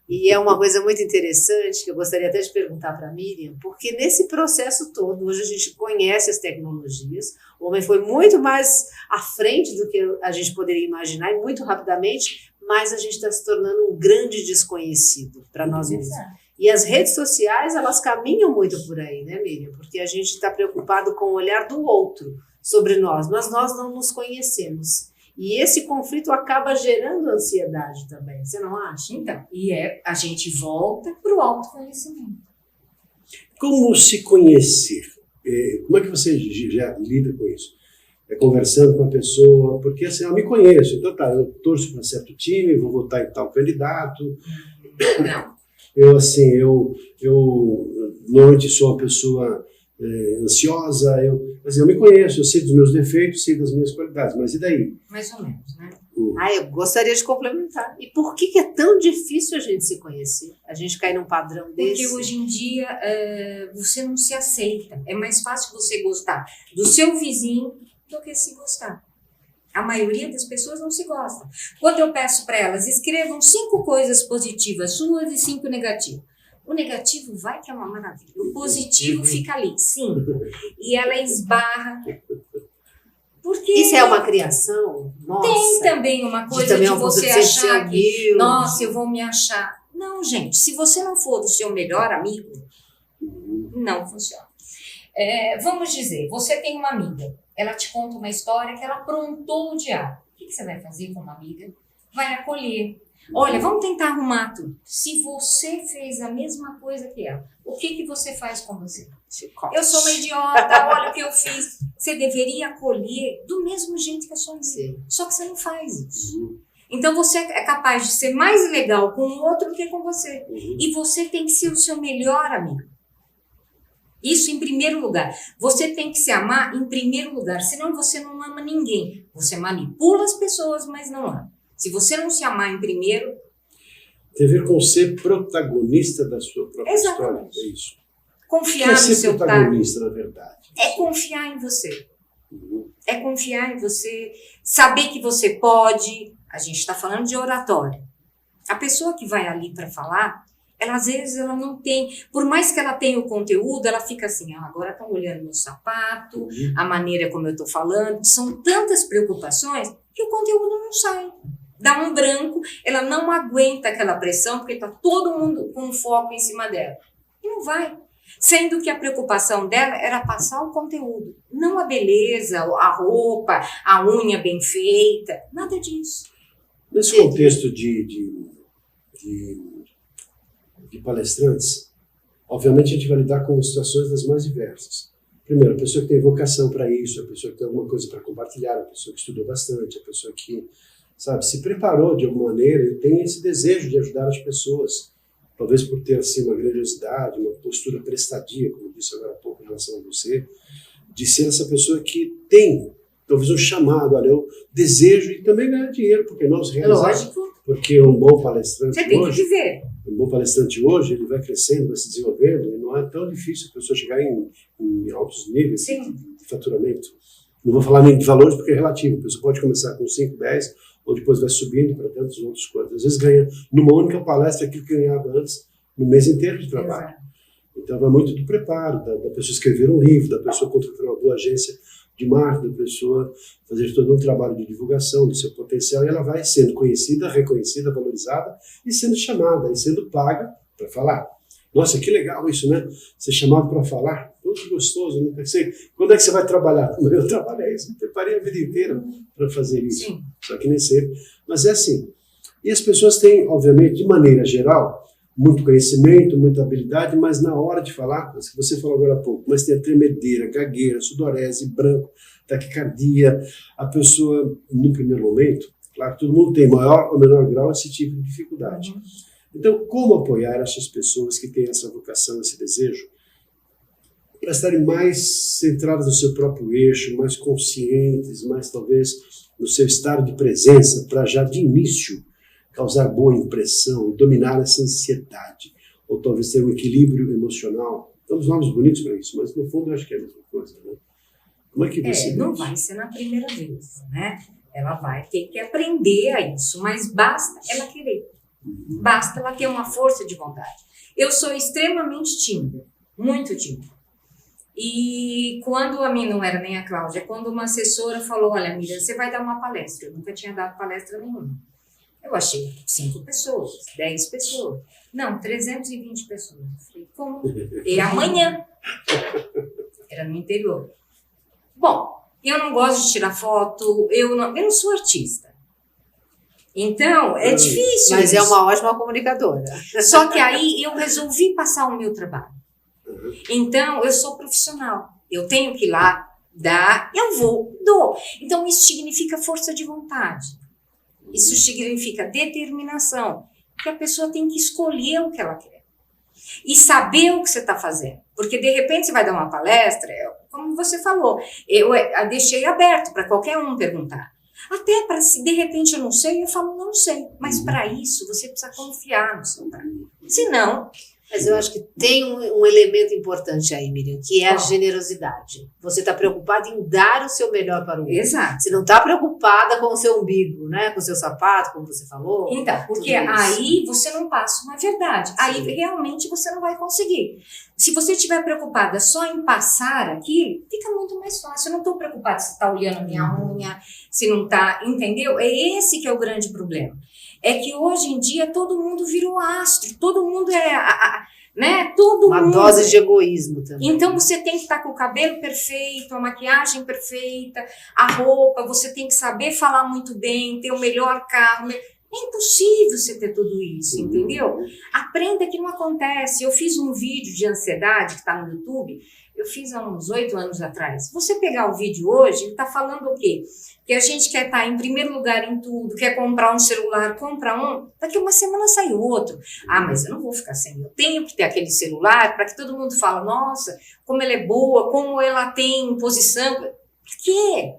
E é uma coisa muito interessante, que eu gostaria até de perguntar para a Miriam, porque nesse processo todo, hoje a gente conhece as tecnologias, o homem foi muito mais à frente do que a gente poderia imaginar, e muito rapidamente, mas a gente está se tornando um grande desconhecido para nós mesmos. E as redes sociais, elas caminham muito por aí, né, Miriam? Porque a gente está preocupado com o olhar do outro sobre nós, mas nós não nos conhecemos. E esse conflito acaba gerando ansiedade também, você não acha? Então, a gente volta para o autoconhecimento. Como se conhecer? Como é que você já lida com isso? Conversando com a pessoa, porque assim, eu me conheço, então tá, eu torço para certo time, vou votar em tal candidato. Não. Eu normalmente sou uma pessoa ansiosa, eu me conheço, eu sei dos meus defeitos, sei das minhas qualidades, mas e daí? Mais ou menos, né? Eu gostaria de complementar. E por que é tão difícil a gente se conhecer? A gente cair num padrão desse? Porque hoje em dia você não se aceita. É mais fácil você gostar do seu vizinho do que se gostar. A maioria das pessoas não se gosta. Quando eu peço para elas, escrevam 5 coisas positivas suas e 5 negativas. O negativo vai que é uma maravilha. O positivo fica ali, sim. E ela esbarra. Porque isso é uma criação? Nossa. Tem também uma coisa de você achar que, nossa, eu vou me achar. Não, gente, se você não for do seu melhor amigo, não funciona. Vamos dizer, você tem uma amiga, ela te conta uma história que ela aprontou o diabo. O que você vai fazer com uma amiga? Vai acolher. Olha, vamos tentar arrumar tudo. Se você fez a mesma coisa que ela, o que você faz com você? Eu sou uma idiota, olha o que eu fiz. Você deveria acolher do mesmo jeito que a sua amiga. Só que você não faz isso. Então você é capaz de ser mais legal com o outro do que com você. E você tem que ser o seu melhor amigo. Isso em primeiro lugar. Você tem que se amar em primeiro lugar, senão você não ama ninguém. Você manipula as pessoas, mas não ama. Se você não se amar em primeiro... Tem a ver com ser protagonista da sua própria história. É isso. Confiar no seu protagonista, na verdade. É confiar em você. é confiar em você, saber que você pode. A gente está falando de oratória. A pessoa que vai ali para falar, ela às vezes ela não tem, por mais que ela tenha o conteúdo, ela fica assim, agora estão olhando meu sapato, a maneira como eu estou falando, são tantas preocupações que o conteúdo não sai. Dá um branco, ela não aguenta aquela pressão, porque está todo mundo com foco em cima dela. E não vai. Sendo que a preocupação dela era passar o conteúdo, não a beleza, a roupa, a unha bem feita, nada disso. Nesse contexto de palestrantes, obviamente a gente vai lidar com situações das mais diversas. Primeiro, a pessoa que tem vocação para isso, a pessoa que tem alguma coisa para compartilhar, a pessoa que estudou bastante, a pessoa que, sabe, se preparou de alguma maneira e tem esse desejo de ajudar as pessoas, talvez por ter assim uma grandiosidade, uma postura prestadia, como eu disse agora há pouco em relação a você, de ser essa pessoa que tem talvez um chamado, olha, eu desejo e também ganhar dinheiro, porque nós realizamos. Lógico. Porque um bom palestrante Você tem que hoje, dizer. um bom palestrante hoje, ele vai crescendo, vai se desenvolvendo, e não é tão difícil a pessoa chegar em altos níveis de faturamento. Não vou falar nem de valores porque é relativo, a pessoa pode começar com 5, 10, ou depois vai subindo para tantos outros quantos. Às vezes ganha numa única palestra aquilo que ganhava antes, no mês inteiro de trabalho. Exato. Então vai muito do preparo, da pessoa escrever um livro, da pessoa contratar uma boa agência de marketing, da pessoa fazer todo um trabalho de divulgação do seu potencial, e ela vai sendo conhecida, reconhecida, valorizada, e sendo chamada, e sendo paga para falar. Nossa, que legal isso, né? Ser chamado para falar, pô, que gostoso, né? Quando é que você vai trabalhar? Eu trabalhei isso, preparei a vida inteira para fazer isso. Sim. Só que nem sempre. Mas é assim. E as pessoas têm, obviamente, de maneira geral, muito conhecimento, muita habilidade, mas na hora de falar, que você falou agora há pouco, mas tem a tremedeira, gagueira, sudorese, branco, taquicardia, a pessoa, no primeiro momento, claro que todo mundo tem maior ou menor grau esse tipo de dificuldade. Então, como apoiar essas pessoas que têm essa vocação, esse desejo, para estarem mais centradas no seu próprio eixo, mais conscientes, mais talvez no seu estado de presença, para já de início causar boa impressão e dominar essa ansiedade, ou talvez ter um equilíbrio emocional. Temos nomes bonitos para isso, mas no fundo eu acho que é a mesma coisa, né? Como é que você não vai ser na primeira vez, né? Ela vai ter que aprender a isso, mas basta ela querer. Basta ela ter uma força de vontade. Eu sou extremamente tímida, muito tímida. E quando a minha, não era nem a Cláudia, quando uma assessora falou, olha, Miriam, você vai dar uma palestra. Eu nunca tinha dado palestra nenhuma. Eu achei 5 pessoas, 10 pessoas. Não, 320 pessoas. Eu falei, como? E amanhã? Era no interior. Bom, eu não gosto de tirar foto, eu não sou artista. Então, é difícil. Mas é uma ótima comunicadora. Só que aí eu resolvi passar o meu trabalho. Então, eu sou profissional. Eu tenho que ir lá, dar, eu vou, dou. Então, isso significa força de vontade. Isso significa determinação. Porque a pessoa tem que escolher o que ela quer. E saber o que você está fazendo. Porque, de repente, você vai dar uma palestra, como você falou, eu deixei aberto para qualquer um perguntar. Até para se de repente eu não sei, eu falo não sei. Mas para isso você precisa confiar no seu trabalho. Senão... Mas eu acho que tem um elemento importante aí, Miriam, que é a generosidade. Você está preocupada em dar o seu melhor para o outro. Exato. Você não está preocupada com o seu umbigo, né? Com o seu sapato, como você falou. Então, porque aí você não passa uma verdade. Aí realmente você não vai conseguir. Se você estiver preocupada só em passar aquilo, fica muito mais fácil. Eu não estou preocupada se está olhando a minha unha, se não está, entendeu? É esse que é o grande problema. É que hoje em dia todo mundo virou astro, todo mundo né? Todo uma mundo. Dose de egoísmo também. Então você tem que estar com o cabelo perfeito, a maquiagem perfeita, a roupa, você tem que saber falar muito bem, ter o melhor carro. É impossível você ter tudo isso, entendeu? Aprenda que não acontece. Eu fiz um vídeo de ansiedade que está no YouTube, eu fiz há uns 8 anos atrás. Se você pegar o vídeo hoje, ele está falando o quê? Que a gente quer estar em primeiro lugar em tudo, quer comprar um celular, compra um, daqui uma semana sai outro. Ah, mas eu não vou ficar sem, eu tenho que ter aquele celular para que todo mundo fale, nossa, como ela é boa, como ela tem posição. Por quê?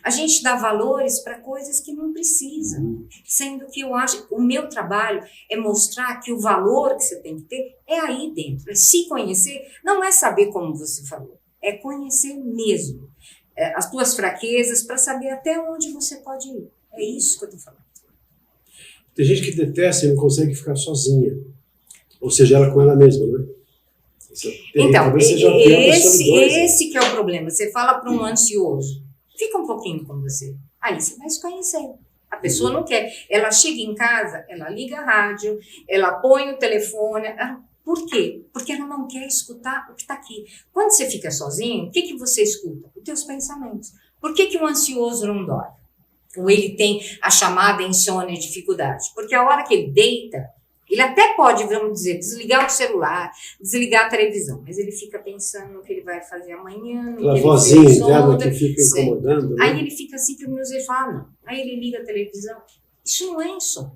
A gente dá valores para coisas que não precisam, sendo que eu acho, o meu trabalho é mostrar que o valor que você tem que ter é aí dentro, é se conhecer, não é saber como você falou, é conhecer mesmo. as tuas fraquezas, para saber até onde você pode ir. É isso que eu estou falando. Tem gente que detesta e não consegue ficar sozinha. Ou seja, ela com ela mesma, né? Então, esse esse que é o problema. Você fala para um ansioso, fica um pouquinho com você. Aí você vai se conhecer. A pessoa não quer. Ela chega em casa, ela liga a rádio, ela põe o telefone. Por quê? Porque ela não quer escutar o que está aqui. Quando você fica sozinho, o que você escuta? Os teus pensamentos. Por que o ansioso não dorme? Ou ele tem a chamada insônia, dificuldade? Porque a hora que ele deita, ele até pode, vamos dizer, desligar o celular, desligar a televisão, mas ele fica pensando no que ele vai fazer amanhã. Aquela vozinha interna que fica incomodando. Né? Aí ele fica 5 minutos e fala, não. Aí ele liga a televisão. Isso não é insônia.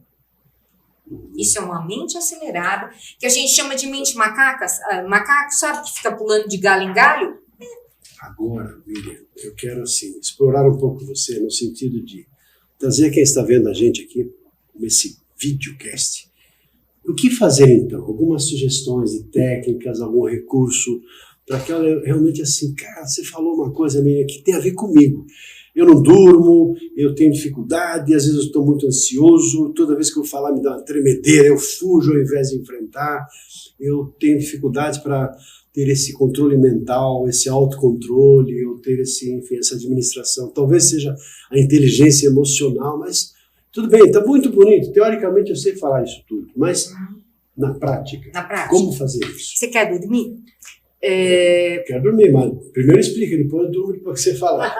Isso é uma mente acelerada, que a gente chama de mente macaco, sabe, que fica pulando de galho em galho? Agora, Miriam, eu quero assim, explorar um pouco você no sentido de trazer quem está vendo a gente aqui, nesse videocast. O que fazer então? Algumas sugestões de técnicas, algum recurso, para que ela realmente assim, cara, você falou uma coisa minha que tem a ver comigo. Eu não durmo, eu tenho dificuldade, às vezes eu estou muito ansioso, toda vez que eu falar me dá uma tremedeira, eu fujo ao invés de enfrentar, eu tenho dificuldades para ter esse controle mental, esse autocontrole, eu ter enfim, essa administração. Talvez seja a inteligência emocional, mas tudo bem, está muito bonito. Teoricamente eu sei falar isso tudo, mas na prática, como fazer isso? Você quer dormir? Quero dormir, mas primeiro explica, depois eu durmo para você falar.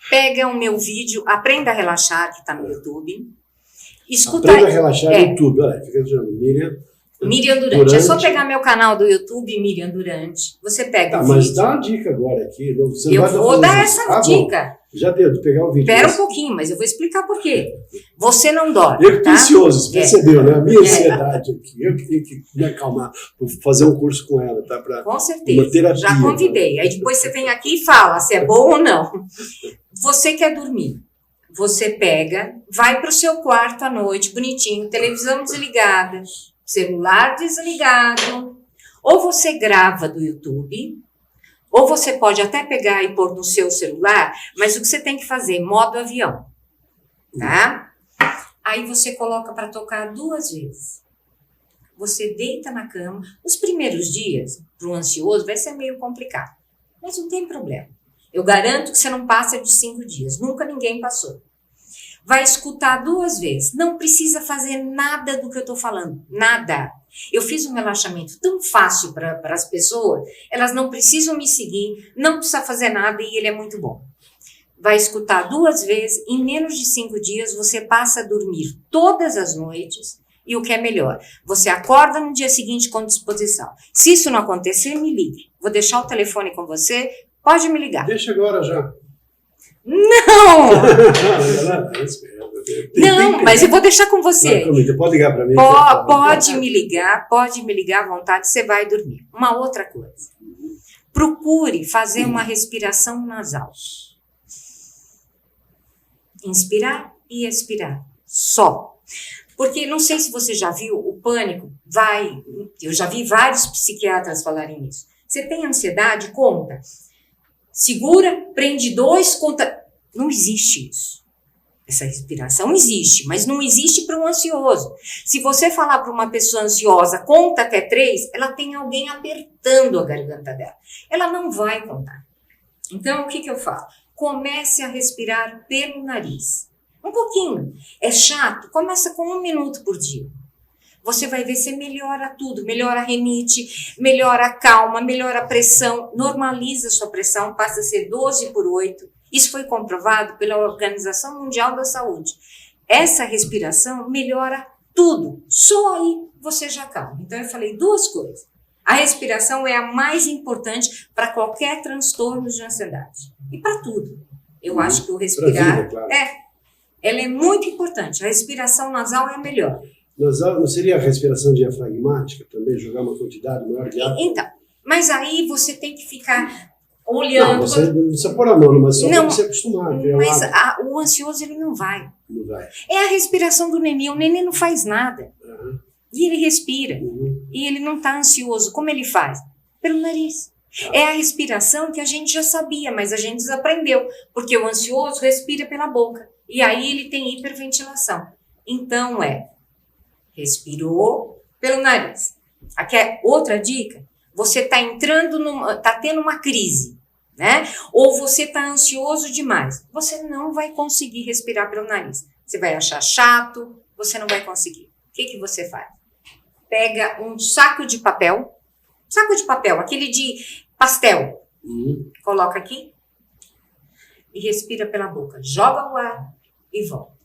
Pega o meu vídeo, Aprenda a Relaxar, que está no YouTube. Escuta. Aprenda a Relaxar no YouTube. Olha, fica dizendo, Miriam Durante. É só pegar meu canal do YouTube, Miriam Durante. Você pega o vídeo. Mas dá uma dica agora aqui. Você eu vou dar essa dica. Bom. Já deu, de pegar o vídeo. Espera um pouquinho, mas eu vou explicar por quê. Você não dorme, eu que tô ansioso, você percebeu, né? A minha ansiedade aqui. Eu que tenho que me acalmar. Vou fazer um curso com ela, tá? Com certeza. Uma terapia. Já convidei. Aí depois você vem aqui e fala se é bom ou não. Você quer dormir. Você pega, vai para o seu quarto à noite, bonitinho, televisão desligada, celular desligado. Ou você grava do YouTube, ou você pode até pegar e pôr no seu celular, mas o que você tem que fazer? Modo avião, tá? Aí você coloca para tocar 2 vezes. Você deita na cama. Os primeiros dias, para o ansioso, vai ser meio complicado, mas não tem problema. Eu garanto que você não passa de 5 dias. Nunca ninguém passou. Vai escutar 2 vezes. Não precisa fazer nada do que eu estou falando. Nada. Eu fiz um relaxamento tão fácil para as pessoas, elas não precisam me seguir, não precisa fazer nada e ele é muito bom. Vai escutar 2 vezes, em menos de 5 dias você passa a dormir todas as noites e o que é melhor, você acorda no dia seguinte com disposição. Se isso não acontecer, me ligue. Vou deixar o telefone com você, pode me ligar. Deixa agora já. Não! Não, mas eu vou deixar com você. Não, pode ligar para mim. Pode me ligar à vontade, você vai dormir. Uma outra coisa. Procure fazer uma respiração nasal. Inspirar e expirar. Só. Porque não sei se você já viu, o pânico eu já vi vários psiquiatras falarem isso. Você tem ansiedade? Conta. Segura, prende 2, conta. Não existe isso. Essa respiração existe, mas não existe para um ansioso. Se você falar para uma pessoa ansiosa, conta até 3, ela tem alguém apertando a garganta dela. Ela não vai contar. Então, o que eu falo? Comece a respirar pelo nariz. Um pouquinho. É chato? Começa com 1 minuto por dia. Você vai ver se melhora tudo, melhora a rinite, melhora a calma, melhora a pressão, normaliza a sua pressão, passa a ser 12/8. Isso foi comprovado pela Organização Mundial da Saúde. Essa respiração melhora tudo, só aí você já calma. Então eu falei 2 coisas. A respiração é a mais importante para qualquer transtorno de ansiedade. E para tudo. Eu acho que o respirar vida, claro. Ela é muito importante. A respiração nasal é a melhor. Não seria a respiração diafragmática também, jogar uma quantidade maior de ar? Então, mas aí você tem que ficar olhando. Não, você não precisa pôr a mão, mas só para se acostumar. Mas o ansioso, ele não vai. Não vai. É a respiração do neném. O neném não faz nada. Uhum. E ele respira. Uhum. E ele não está ansioso. Como ele faz? Pelo nariz. É a respiração que a gente já sabia, mas a gente desaprendeu, porque o ansioso respira pela boca, e aí ele tem hiperventilação. Então respirou pelo nariz. Aqui é outra dica, você está está tendo uma crise, né? Ou você está ansioso demais, você não vai conseguir respirar pelo nariz. Você vai achar chato, você não vai conseguir. O que você faz? Pega um saco de papel, aquele de pastel, coloca aqui e respira pela boca, joga o ar e volta.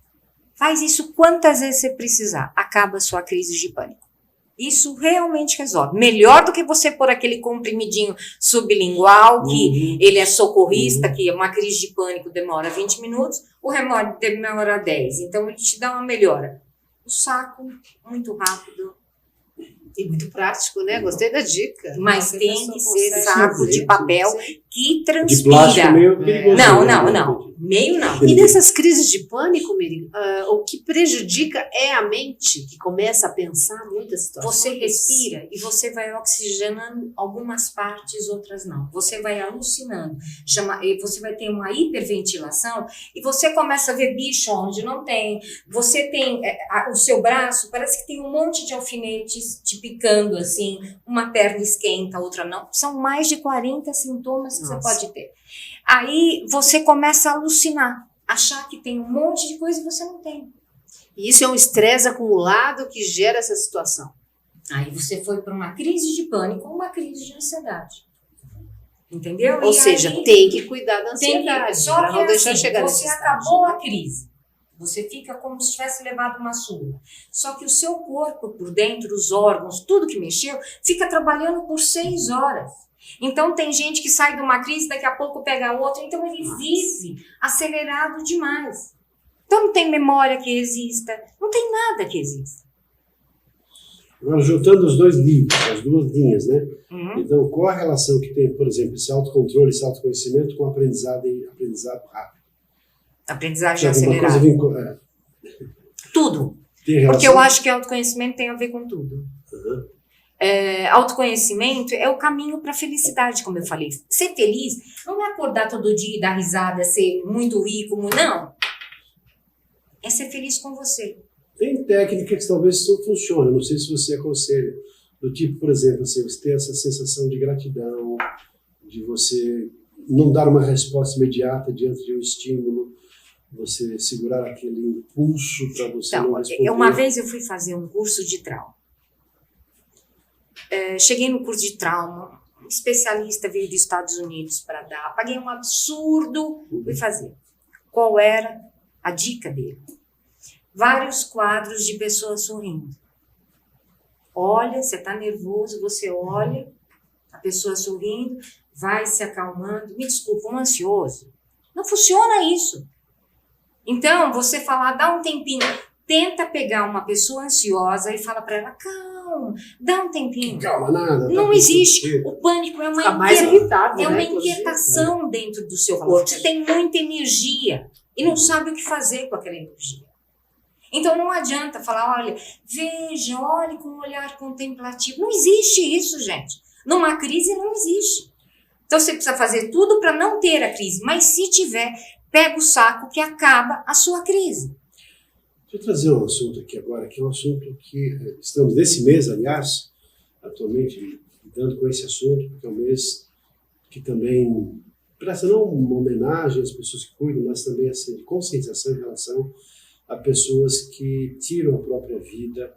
Faz isso quantas vezes você precisar, acaba a sua crise de pânico. Isso realmente resolve. Melhor do que você pôr aquele comprimidinho sublingual, que ele é socorrista, que uma crise de pânico demora 20 minutos, o remédio demora 10. Então, ele te dá uma melhora. O saco, muito rápido. E muito prático, né? Gostei da dica. Mas tem que ser saco de papel que transpira. De plástico meio perigoso. Não. Meio não. E nessas crises de pânico, Miriam, o que prejudica é a mente, que começa a pensar muitas situações. Você respira e você vai oxigenando algumas partes, outras não. Você vai alucinando. Você vai ter uma hiperventilação e você começa a ver bicho onde não tem. Você tem o seu braço, parece que tem um monte de alfinetes te picando assim. Uma perna esquenta, outra não. São mais de 40 sintomas que você pode ter. Aí você começa a alucinar, achar que tem um monte de coisa e você não tem. E isso é um estresse acumulado que gera essa situação. Aí você foi para uma crise de pânico ou uma crise de ansiedade. Entendeu? Ou seja, tem que cuidar da ansiedade, só para que não deixar assim, chegar você acabou a crise. Você fica como se tivesse levado uma surra. Só que o seu corpo por dentro, os órgãos, tudo que mexeu, fica trabalhando por 6 horas. Então tem gente que sai de uma crise, daqui a pouco pega outra, então ele vive acelerado demais. Então não tem memória que exista, não tem nada que exista. Agora, juntando os dois livros, as duas linhas, né? Então, qual a relação que tem, por exemplo, esse autocontrole, esse autoconhecimento com aprendizado rápido? Aprendizagem acelerada. Tudo. Porque eu acho que autoconhecimento tem a ver com tudo. Autoconhecimento é o caminho para a felicidade, como eu falei. Ser feliz não é acordar todo dia e dar risada, ser muito rico, não. É ser feliz com você. Tem técnicas que talvez não funcionem, não sei se você aconselha. Do tipo, por exemplo, você ter essa sensação de gratidão, de você não dar uma resposta imediata diante de um estímulo, você segurar aquele impulso para você não responder. Uma vez eu fui fazer um curso de trauma. Cheguei no curso de trauma, um especialista veio dos Estados Unidos para dar, paguei um absurdo, fui fazer. Qual era a dica dele? Vários quadros de pessoas sorrindo. Olha, você está nervoso, você olha, a pessoa sorrindo, vai se acalmando. Me desculpa, um ansioso. Não funciona isso. Então, você falar, dá um tempinho, tenta pegar uma pessoa ansiosa e fala para ela, calma, dá um tempinho. Calma, nada. Não existe. O pânico é uma inquietação dentro do seu corpo. Você tem muita energia e não sabe o que fazer com aquela energia. Então não adianta falar, olha, veja, olhe com um olhar contemplativo. Não existe isso, gente. Numa crise não existe. Então você precisa fazer tudo para não ter a crise. Mas se tiver, pega o saco que acaba a sua crise. Deixa eu trazer um assunto aqui agora, que é um assunto que estamos nesse mês, aliás, atualmente lidando com esse assunto, porque é um mês que também presta não uma homenagem às pessoas que cuidam, mas também assim, de conscientização em relação a pessoas que tiram a própria vida,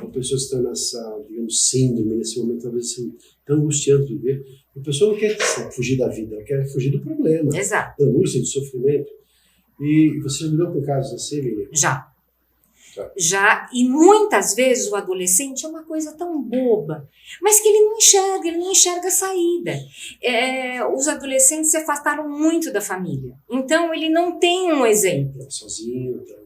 ou pessoas que estão nessa, digamos, síndrome, nesse momento talvez assim, tão angustiante de ver. A pessoa não quer fugir da vida, ela quer fugir do problema, Exato. da angústia, do sofrimento. E você já lidou com casos assim, Miriam? Já, e muitas vezes o adolescente é uma coisa tão boba, mas que ele não enxerga a saída. Os adolescentes se afastaram muito da família, então ele não tem um exemplo. Sozinho, isolado.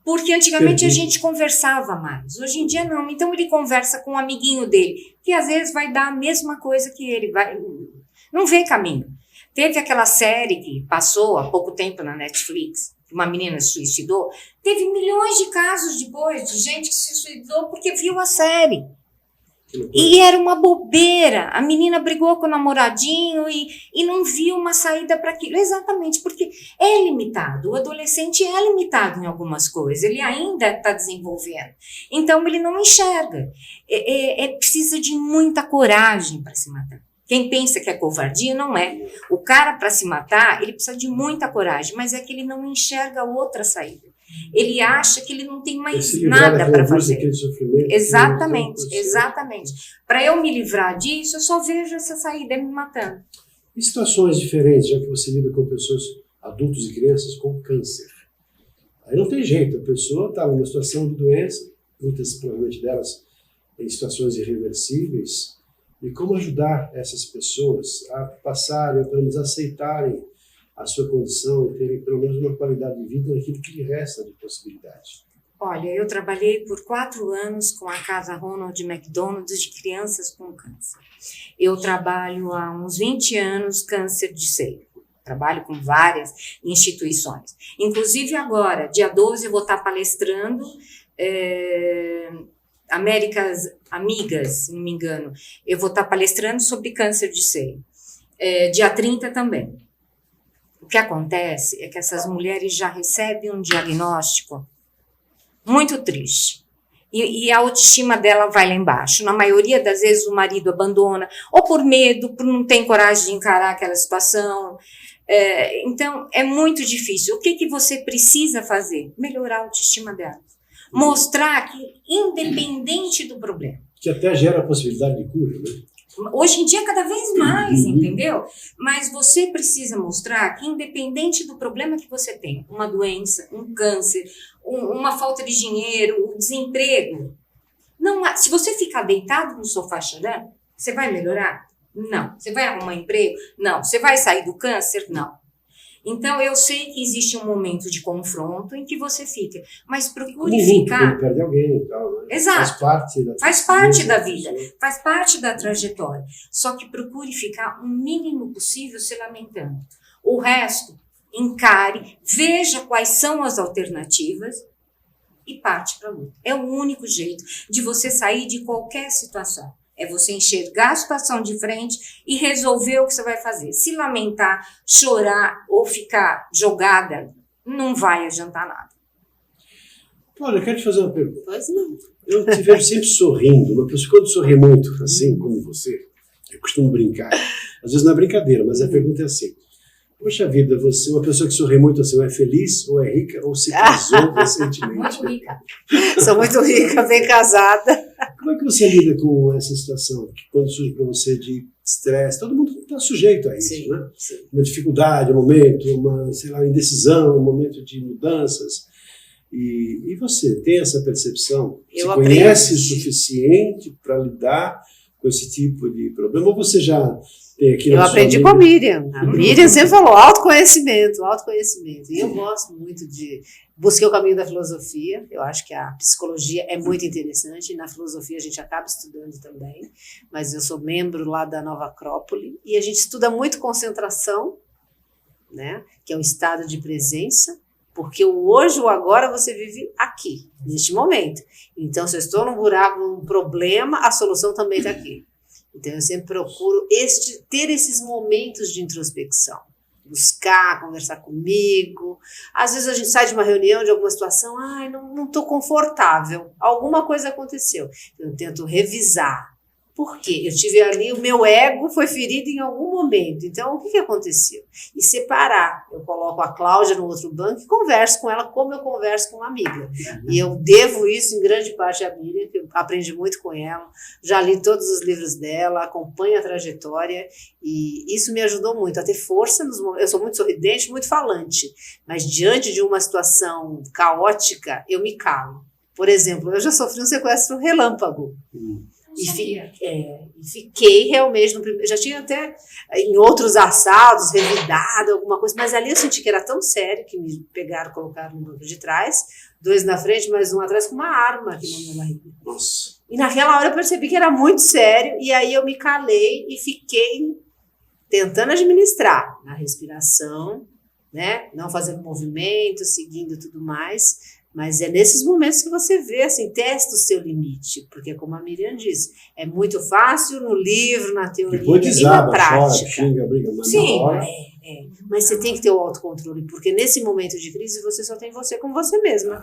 Porque antigamente a gente conversava mais, hoje em dia não. Então ele conversa com um amiguinho dele, que às vezes vai dar a mesma coisa que ele, não vê caminho. Teve aquela série que passou há pouco tempo na Netflix, uma menina se suicidou. Teve milhões de casos depois de gente que se suicidou porque viu a série. E era uma bobeira. A menina brigou com o namoradinho e não viu uma saída para aquilo. Exatamente, porque é limitado. O adolescente é limitado em algumas coisas. Ele ainda está desenvolvendo. Então, ele não enxerga. Precisa de muita coragem para se matar. Quem pensa que é covardia, não é. O cara, para se matar, ele precisa de muita coragem, mas é que ele não enxerga outra saída. Ele acha que ele não tem mais nada para fazer. Exatamente, exatamente. Para eu me livrar disso, eu só vejo essa saída me matando. Em situações diferentes, já que você lida com pessoas, adultos e crianças com câncer. Aí não tem jeito, a pessoa está numa situação de doença, muitas provavelmente delas em situações irreversíveis, e como ajudar essas pessoas a passarem, ou pelo menos aceitarem a sua condição e terem pelo menos uma qualidade de vida naquilo que lhe resta de possibilidade. Olha, eu trabalhei por 4 anos com a Casa Ronald McDonald de crianças com câncer. Eu trabalho há uns 20 anos câncer de seio. Trabalho com várias instituições. Inclusive agora, dia 12, eu vou estar palestrando Américas Amigas, se não me engano. Eu vou estar palestrando sobre câncer de seio. Dia 30 também. O que acontece é que essas mulheres já recebem um diagnóstico muito triste. E a autoestima dela vai lá embaixo. Na maioria das vezes o marido abandona, ou por medo, por não ter coragem de encarar aquela situação. Então, é muito difícil. O que você precisa fazer? Melhorar a autoestima dela. Mostrar que, independente do problema. Que até gera a possibilidade de cura, né? Hoje em dia, cada vez mais, entendeu? Mas você precisa mostrar que, independente do problema que você tem, uma doença, um câncer, uma falta de dinheiro, um desemprego, não há, se você ficar deitado no sofá chorando, você vai melhorar? Não. Você vai arrumar emprego? Não. Você vai sair do câncer? Não. Então, eu sei que existe um momento de confronto em que você fica, mas procure ficar... Perde alguém e tal, né? Exato. Faz parte da vida, faz parte da trajetória. Só que procure ficar o mínimo possível se lamentando. O resto, encare, veja quais são as alternativas e parte para a luta. É o único jeito de você sair de qualquer situação. É você enxergar a situação de frente e resolver o que você vai fazer. Se lamentar, chorar ou ficar jogada, não vai adiantar nada. Olha, eu quero te fazer uma pergunta. Pois não. Eu te vejo sempre sorrindo. Uma pessoa, quando sorri muito, assim como você, eu costumo brincar. Às vezes não é brincadeira, mas a pergunta é assim. Poxa vida, você é uma pessoa que sorri muito, assim, ou é feliz, ou é rica, ou se casou recentemente? Muito rica. Sou muito rica, bem casada. Como é que você lida com essa situação? Que quando surge para você de estresse, todo mundo está sujeito a isso, Sim, né? sim. Uma dificuldade, um momento, uma, sei lá, indecisão, um momento de mudanças. E você tem essa percepção? Eu você conhece o aprendi. suficiente para lidar com esse tipo de problema? Ou você já tem aqui Eu na sua aprendi vida? com a Miriam. A Miriam sempre falou autoconhecimento, autoconhecimento. E eu gosto muito de... Busquei o caminho da filosofia. Eu acho que a psicologia é muito interessante. E na filosofia a gente acaba estudando também. Mas eu sou membro lá da Nova Acrópole. E a gente estuda muito concentração, né? Que é o estado de presença. Porque o hoje, o agora, você vive aqui, neste momento. Então, se eu estou num buraco, num problema, a solução também está aqui. Então, eu sempre procuro ter esses momentos de introspecção. Buscar, conversar comigo. Às vezes a gente sai de uma reunião, de alguma situação, não estou confortável. Alguma coisa aconteceu. Eu tento revisar. Por quê? Eu tive ali, o meu ego foi ferido em algum momento. Então, o que aconteceu? E separar. Eu coloco a Cláudia no outro banco e converso com ela como eu converso com uma amiga. E eu devo isso em grande parte à Miriam, que eu aprendi muito com ela. Já li todos os livros dela, acompanho a trajetória e isso me ajudou muito a ter força nos momentos. Eu sou muito sorridente, muito falante, mas diante de uma situação caótica, eu me calo. Por exemplo, eu já sofri um sequestro relâmpago. E fiquei realmente no primeiro. Já tinha até em outros assaltos, revidado, alguma coisa, mas ali eu senti que era tão sério que me pegaram, colocaram no banco de trás, 2 na frente, mais um atrás, com uma arma aqui na minha barriga. Nossa. E naquela hora eu percebi que era muito sério, e aí eu me calei e fiquei tentando administrar na respiração, né? Não fazendo movimento, seguindo tudo mais. Mas é nesses momentos que você vê, assim, testa o seu limite, porque como a Miriam disse, é muito fácil no livro, na teoria Depois e na desaba, prática. chora, xinga, briga, mas Sim, na hora... Mas você tem que ter o autocontrole, porque nesse momento de crise você só tem você com você mesma,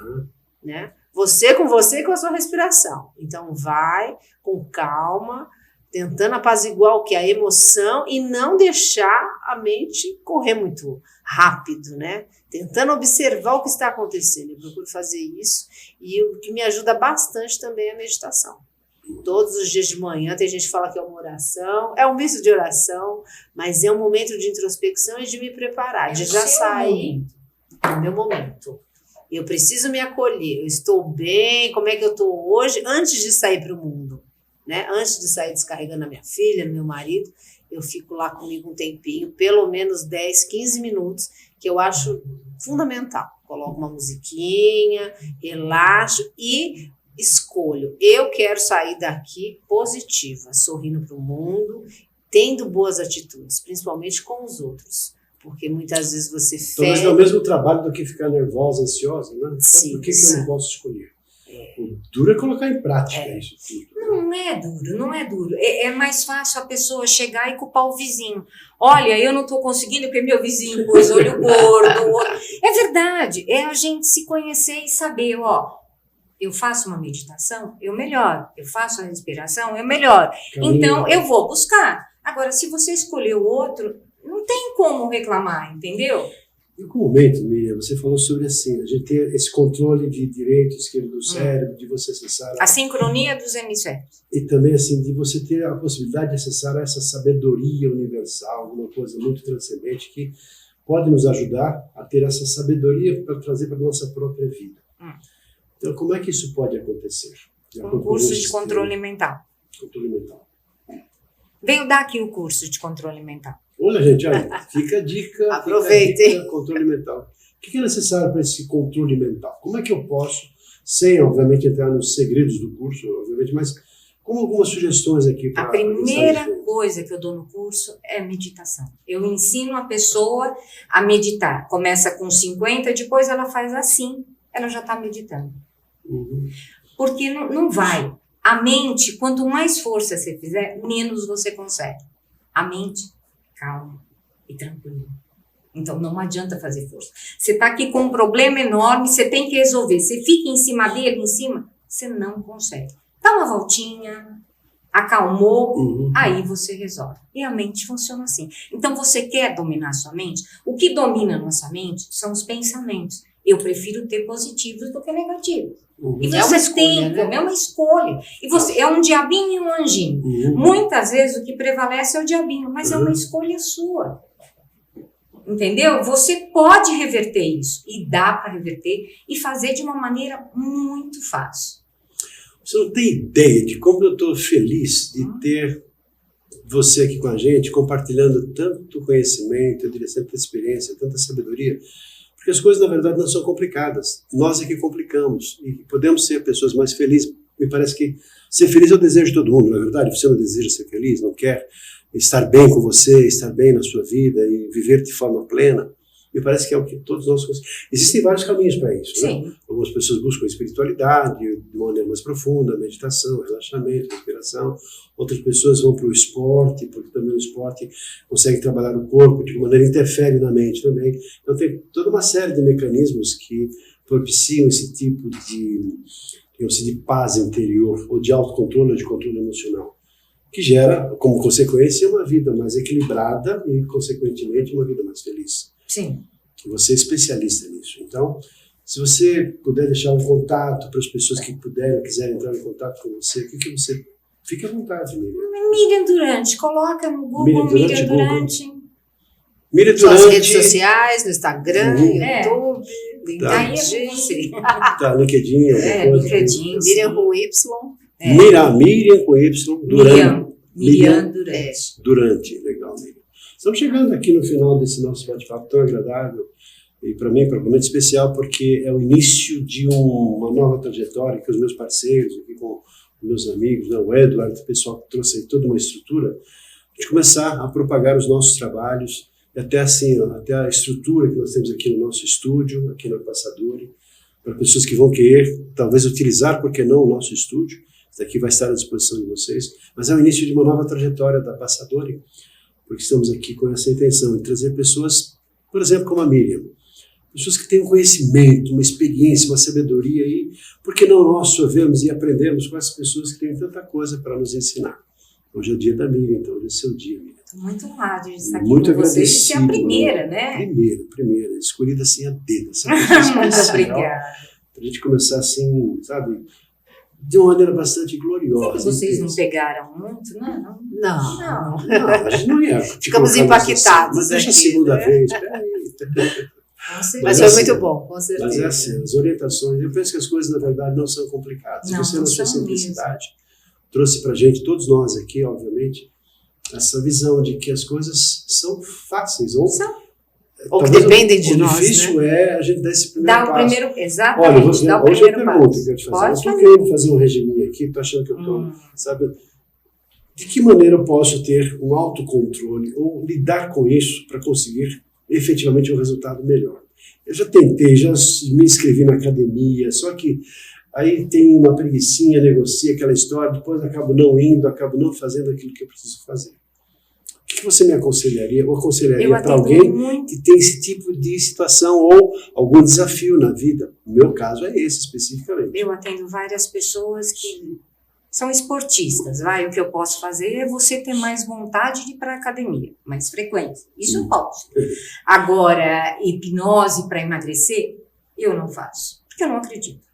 né? Você com você e com a sua respiração. Então vai com calma, tentando apaziguar o que é a emoção e não deixar a mente correr muito rápido, né? Tentando observar o que está acontecendo. Eu procuro fazer isso e o que me ajuda bastante também é a meditação. Todos os dias de manhã, tem gente que fala que é uma oração, é um misto de oração, mas é um momento de introspecção e de me preparar, de já sair. É o meu momento. Eu preciso me acolher, eu estou bem, como é que eu estou hoje, antes de sair para o mundo, né? Antes de sair descarregando a minha filha, meu marido, eu fico lá comigo um tempinho, pelo menos 10, 15 minutos, que eu acho fundamental. Coloco uma musiquinha, relaxo e escolho. Eu quero sair daqui positiva, sorrindo para o mundo, tendo boas atitudes, principalmente com os outros. Porque muitas vezes você Talvez dá o mesmo trabalho do que ficar nervosa, ansiosa, né? Então, Sim, por que eu não posso escolher? O duro é colocar em prática isso tudo. Não é duro, não é duro. É mais fácil a pessoa chegar e culpar o vizinho. Olha, eu não estou conseguindo porque meu vizinho pôs olho gordo. É verdade, é a gente se conhecer e saber, ó, eu faço uma meditação, eu melhoro. Eu faço a respiração, eu melhoro. Então, eu vou buscar. Agora, se você escolher o outro, não tem como reclamar, entendeu? Em algum momento, Miriam, você falou sobre assim, a gente ter esse controle de direito e esquerdo do cérebro, de você acessar... A sincronia dos hemisférios. E também, assim, de você ter a possibilidade de acessar essa sabedoria universal, alguma coisa muito transcendente que pode nos ajudar a ter essa sabedoria para trazer para a nossa própria vida. Então, como é que isso pode acontecer? Um curso de controle mental. Controle mental. Venho dar aqui o curso de controle mental. Olha, gente, aí, fica a dica. Aproveitem. Controle mental. O que é necessário para esse controle mental? Como é que eu posso, sem, obviamente, entrar nos segredos do curso, obviamente, mas como algumas sugestões aqui para... A primeira coisa que eu dou no curso é meditação. Eu ensino a pessoa a meditar. Começa com 50, depois ela faz assim, ela já está meditando. Porque não vai. A mente, quanto mais força você fizer, menos você consegue. A mente, calma e tranquila. Então, não adianta fazer força. Você está aqui com um problema enorme, você tem que resolver. Você fica em cima dele, em cima, você não consegue. Dá uma voltinha, acalmou, aí você resolve. E a mente funciona assim. Então, você quer dominar sua mente? O que domina nossa mente são os pensamentos. Eu prefiro ter positivos do que negativos. E você é uma escolha, tem, é uma escolha. E você é um diabinho e um anjinho. Muitas vezes o que prevalece é o diabinho, mas é uma escolha sua. Entendeu? Você pode reverter isso. E dá para reverter e fazer de uma maneira muito fácil. Você não tem ideia de como eu estou feliz de ter você aqui com a gente, compartilhando tanto conhecimento, eu diria, tanta experiência, tanta sabedoria. Porque as coisas, na verdade, não são complicadas. Nós é que complicamos. E podemos ser pessoas mais felizes. Me parece que ser feliz é o desejo de todo mundo, não é verdade? Você não deseja ser feliz, não quer estar bem com você, estar bem na sua vida e viver de forma plena. Me parece que é o que todos nós... Existem vários caminhos para isso, né? Algumas pessoas buscam espiritualidade de uma maneira mais profunda, meditação, relaxamento, respiração. Outras pessoas vão para o esporte, porque também o esporte consegue trabalhar o corpo, de uma maneira interfere na mente também. Então tem toda uma série de mecanismos que propiciam esse tipo de paz interior, ou de autocontrole, ou de controle emocional, que gera, como consequência, uma vida mais equilibrada e, consequentemente, uma vida mais feliz. Sim. Você é especialista nisso. Então, se você puder deixar um contato para as pessoas que puderem, quiserem entrar em contato com você, o que você... Fique à vontade, Miriam. Miriam Durante. Coloca no Google Miriam Durante. Miriam Durante. Nas redes sociais, no Instagram, no YouTube, LinkedIn. Tá, LinkedIn. LinkedIn. Miriam com Y. Miriam com Y. Miriam Durante. Durante. Legal, Miriam. Estamos chegando aqui no final desse nosso bate-papo tão agradável e para mim, para um momento especial, porque é o início de uma nova trajetória que os meus parceiros, aqui com meus amigos, né, o Eduardo, o pessoal que trouxe aí toda uma estrutura, de começar a propagar os nossos trabalhos, e até assim, até a estrutura que nós temos aqui no nosso estúdio, aqui na Passadori, para pessoas que vão querer, talvez, utilizar, por que não, o nosso estúdio. Isso daqui vai estar à disposição de vocês. Mas é o início de uma nova trajetória da Passadori, porque estamos aqui com essa intenção de trazer pessoas, por exemplo, como a Miriam, pessoas que têm um conhecimento, uma experiência, uma sabedoria, e por que não nós sorvemos e aprendemos com essas pessoas que têm tanta coisa para nos ensinar. Hoje é o dia da Miriam, então hoje é seu dia, Miriam. Estou muito honrada de estar aqui Muito com vocês, de ser a agradecido, primeira, né? Primeira, escolhida assim a dedo. Muito obrigada. Para a gente começar assim, sabe, de uma maneira bastante gloriosa. Vocês não pegaram muito, né? Não. Não, a gente não ia. Ficamos impactados. Assim, mas deixa a segunda vez. Mas foi muito bom, com certeza. Mas é assim, as orientações, eu penso que as coisas, na verdade, não são complicadas. Não, Você, não na sua são simplicidade, trouxe para a gente, todos nós aqui, obviamente, essa visão de que as coisas são fáceis. Ou que dependem de nós. O difícil é a gente dar esse primeiro Dá passo. o primeiro, exatamente, Olha, dá o hoje eu primeiro pergunto passo. que eu te fazer. Pode Eu estou fazer. querendo fazer um regiminho aqui, estou achando que eu estou, sabe? De que maneira eu posso ter um autocontrole ou lidar com isso para conseguir efetivamente um resultado melhor? Eu já tentei, já me inscrevi na academia, só que aí tem uma preguicinha, negocia aquela história, depois acabo não indo, acabo não fazendo aquilo que eu preciso fazer. O que você me aconselharia? Ou aconselharia para alguém que tem esse tipo de situação ou algum desafio na vida? O meu caso é esse especificamente. Eu atendo várias pessoas que são esportistas, o que eu posso fazer é você ter mais vontade de ir para a academia, mais frequência, isso eu posso. Agora, hipnose para emagrecer, eu não faço, porque eu não acredito.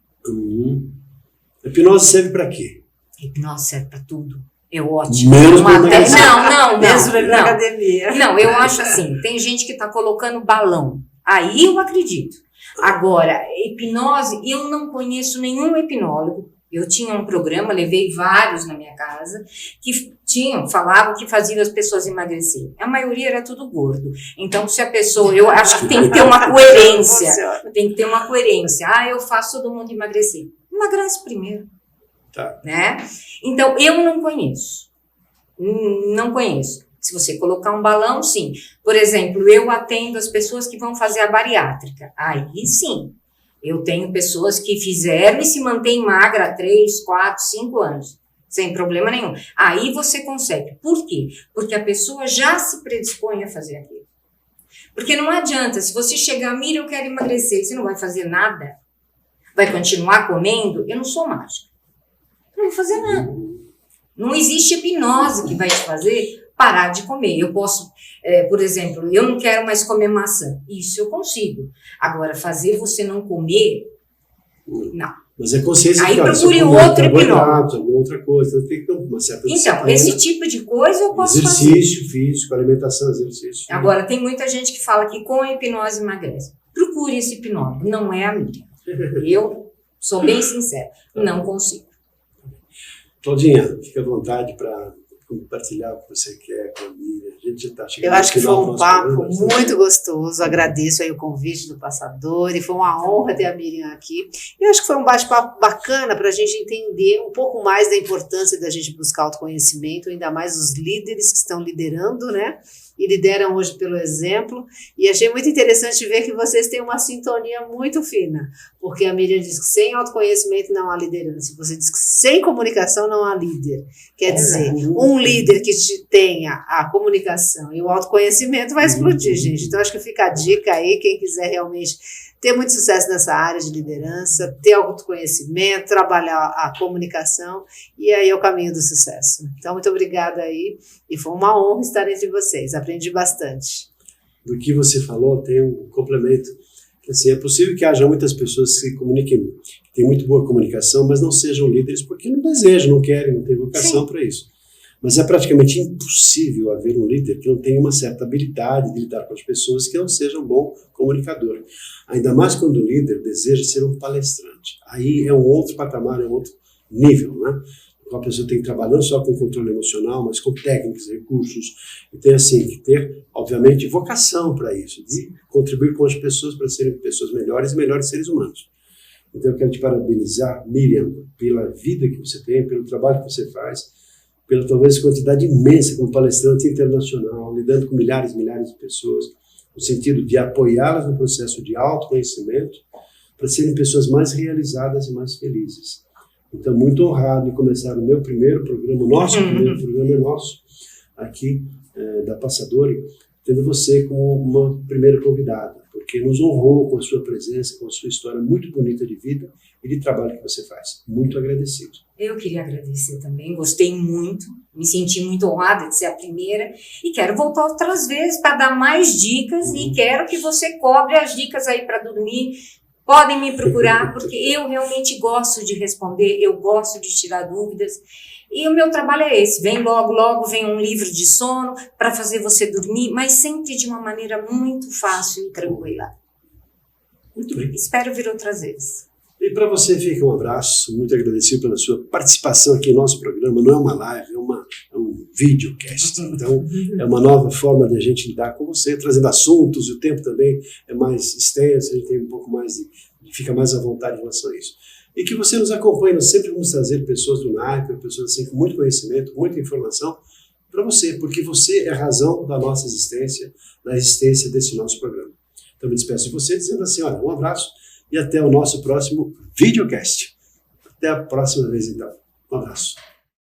A hipnose serve para quê? Hipnose serve para tudo, é ótimo. Menos Não, Mesmo na academia. Não, eu acho assim, tem gente que está colocando balão, aí eu acredito. Agora, hipnose, eu não conheço nenhum hipnólogo. Eu tinha um programa, levei vários na minha casa, que falavam que faziam as pessoas emagrecer. A maioria era tudo gordo. Então, se a pessoa, eu acho que tem que ter uma coerência. Tem que ter uma coerência. Eu faço todo mundo emagrecer. Emagrece primeiro. Tá. Né? Então, eu não conheço. Não conheço. Se você colocar um balão, sim. Por exemplo, eu atendo as pessoas que vão fazer a bariátrica. Aí, sim. Eu tenho pessoas que fizeram e se mantêm magra há 3, 4, 5 anos, sem problema nenhum. Aí você consegue. Por quê? Porque a pessoa já se predispõe a fazer aquilo. Porque não adianta, se você chegar, Mira, eu quero emagrecer, você não vai fazer nada, vai continuar comendo, eu não sou mágica. Não vou fazer nada. Não existe hipnose que vai te fazer parar de comer. Eu posso, por exemplo, eu não quero mais comer maçã. Isso eu consigo. Agora, fazer você não comer, não. Mas é consciência aí de que procure outro hipnólogo. Alguma outra coisa. Tem que ter uma certa disciplina. Então, esse tipo de coisa eu posso fazer. Exercício físico, alimentação, exercício. Agora, tem muita gente que fala que com a hipnose emagrece. Procure esse hipnólogo. Não é a minha. Eu sou bem sincera. Não consigo. Claudinha, fique à vontade para compartilhar o que você quer com a Miriam. A gente já está chegando. Eu acho que foi um papo programa, muito gostoso. Agradeço aí o convite do Passadori. Foi uma honra ter a Miriam aqui. Eu acho que foi um bate-papo bacana para a gente entender um pouco mais da importância da gente buscar autoconhecimento, ainda mais os líderes que estão liderando, né? E lideram hoje pelo exemplo. E achei muito interessante ver que vocês têm uma sintonia muito fina, porque a Miriam diz que sem autoconhecimento não há liderança. Você diz que sem comunicação não há líder. Quer dizer, um líder que tenha a comunicação e o autoconhecimento vai explodir, gente. Então, acho que fica a dica aí, quem quiser realmente ter muito sucesso nessa área de liderança, ter autoconhecimento, trabalhar a comunicação, e aí é o caminho do sucesso. Então, muito obrigada aí, e foi uma honra estar entre vocês, aprendi bastante. Do que você falou, tem um complemento. Assim, é possível que haja muitas pessoas que se comuniquem, que têm muito boa comunicação, mas não sejam líderes porque não desejam, não querem, não têm vocação para isso. Mas é praticamente impossível haver um líder que não tenha uma certa habilidade de lidar com as pessoas, que não seja um bom comunicador. Ainda mais quando o líder deseja ser um palestrante. Aí é um outro patamar, é um outro nível, né? A pessoa tem que trabalhar não só com controle emocional, mas com técnicas, recursos, e tem assim que ter, obviamente, vocação para isso, de contribuir com as pessoas para serem pessoas melhores e melhores seres humanos. Então eu quero te parabenizar, Miriam, pela vida que você tem, pelo trabalho que você faz, pela talvez quantidade imensa como palestrante internacional, lidando com milhares e milhares de pessoas, no sentido de apoiá-las no processo de autoconhecimento, para serem pessoas mais realizadas e mais felizes. Então, muito honrado em começar o meu primeiro programa, o nosso primeiro programa é nosso, aqui da Passadori, tendo você como uma primeira convidada, porque nos honrou com a sua presença, com a sua história muito bonita de vida e de trabalho que você faz. Muito agradecido. Eu queria agradecer também, gostei muito, me senti muito honrada de ser a primeira e quero voltar outras vezes para dar mais dicas e quero que você cobre as dicas aí para dormir. Podem me procurar, porque eu realmente gosto de responder, eu gosto de tirar dúvidas. E o meu trabalho é esse, vem logo, vem um livro de sono para fazer você dormir, mas sempre de uma maneira muito fácil e tranquila. Muito bem. Espero vir outras vezes. E para você fica um abraço, muito agradecido pela sua participação aqui no nosso programa. Não é uma live, é um videocast. Então, é uma nova forma de a gente lidar com você, trazendo assuntos, e o tempo também é mais extenso, a gente tem um pouco mais fica mais à vontade em relação a isso. E que você nos acompanhe, nós sempre vamos trazer pessoas do naipe, pessoas assim com muito conhecimento, muita informação para você, porque você é a razão da nossa existência, da existência desse nosso programa. Então, me despeço de você dizendo assim, olha, um abraço e até o nosso próximo videocast. Até a próxima vez, então. Um abraço.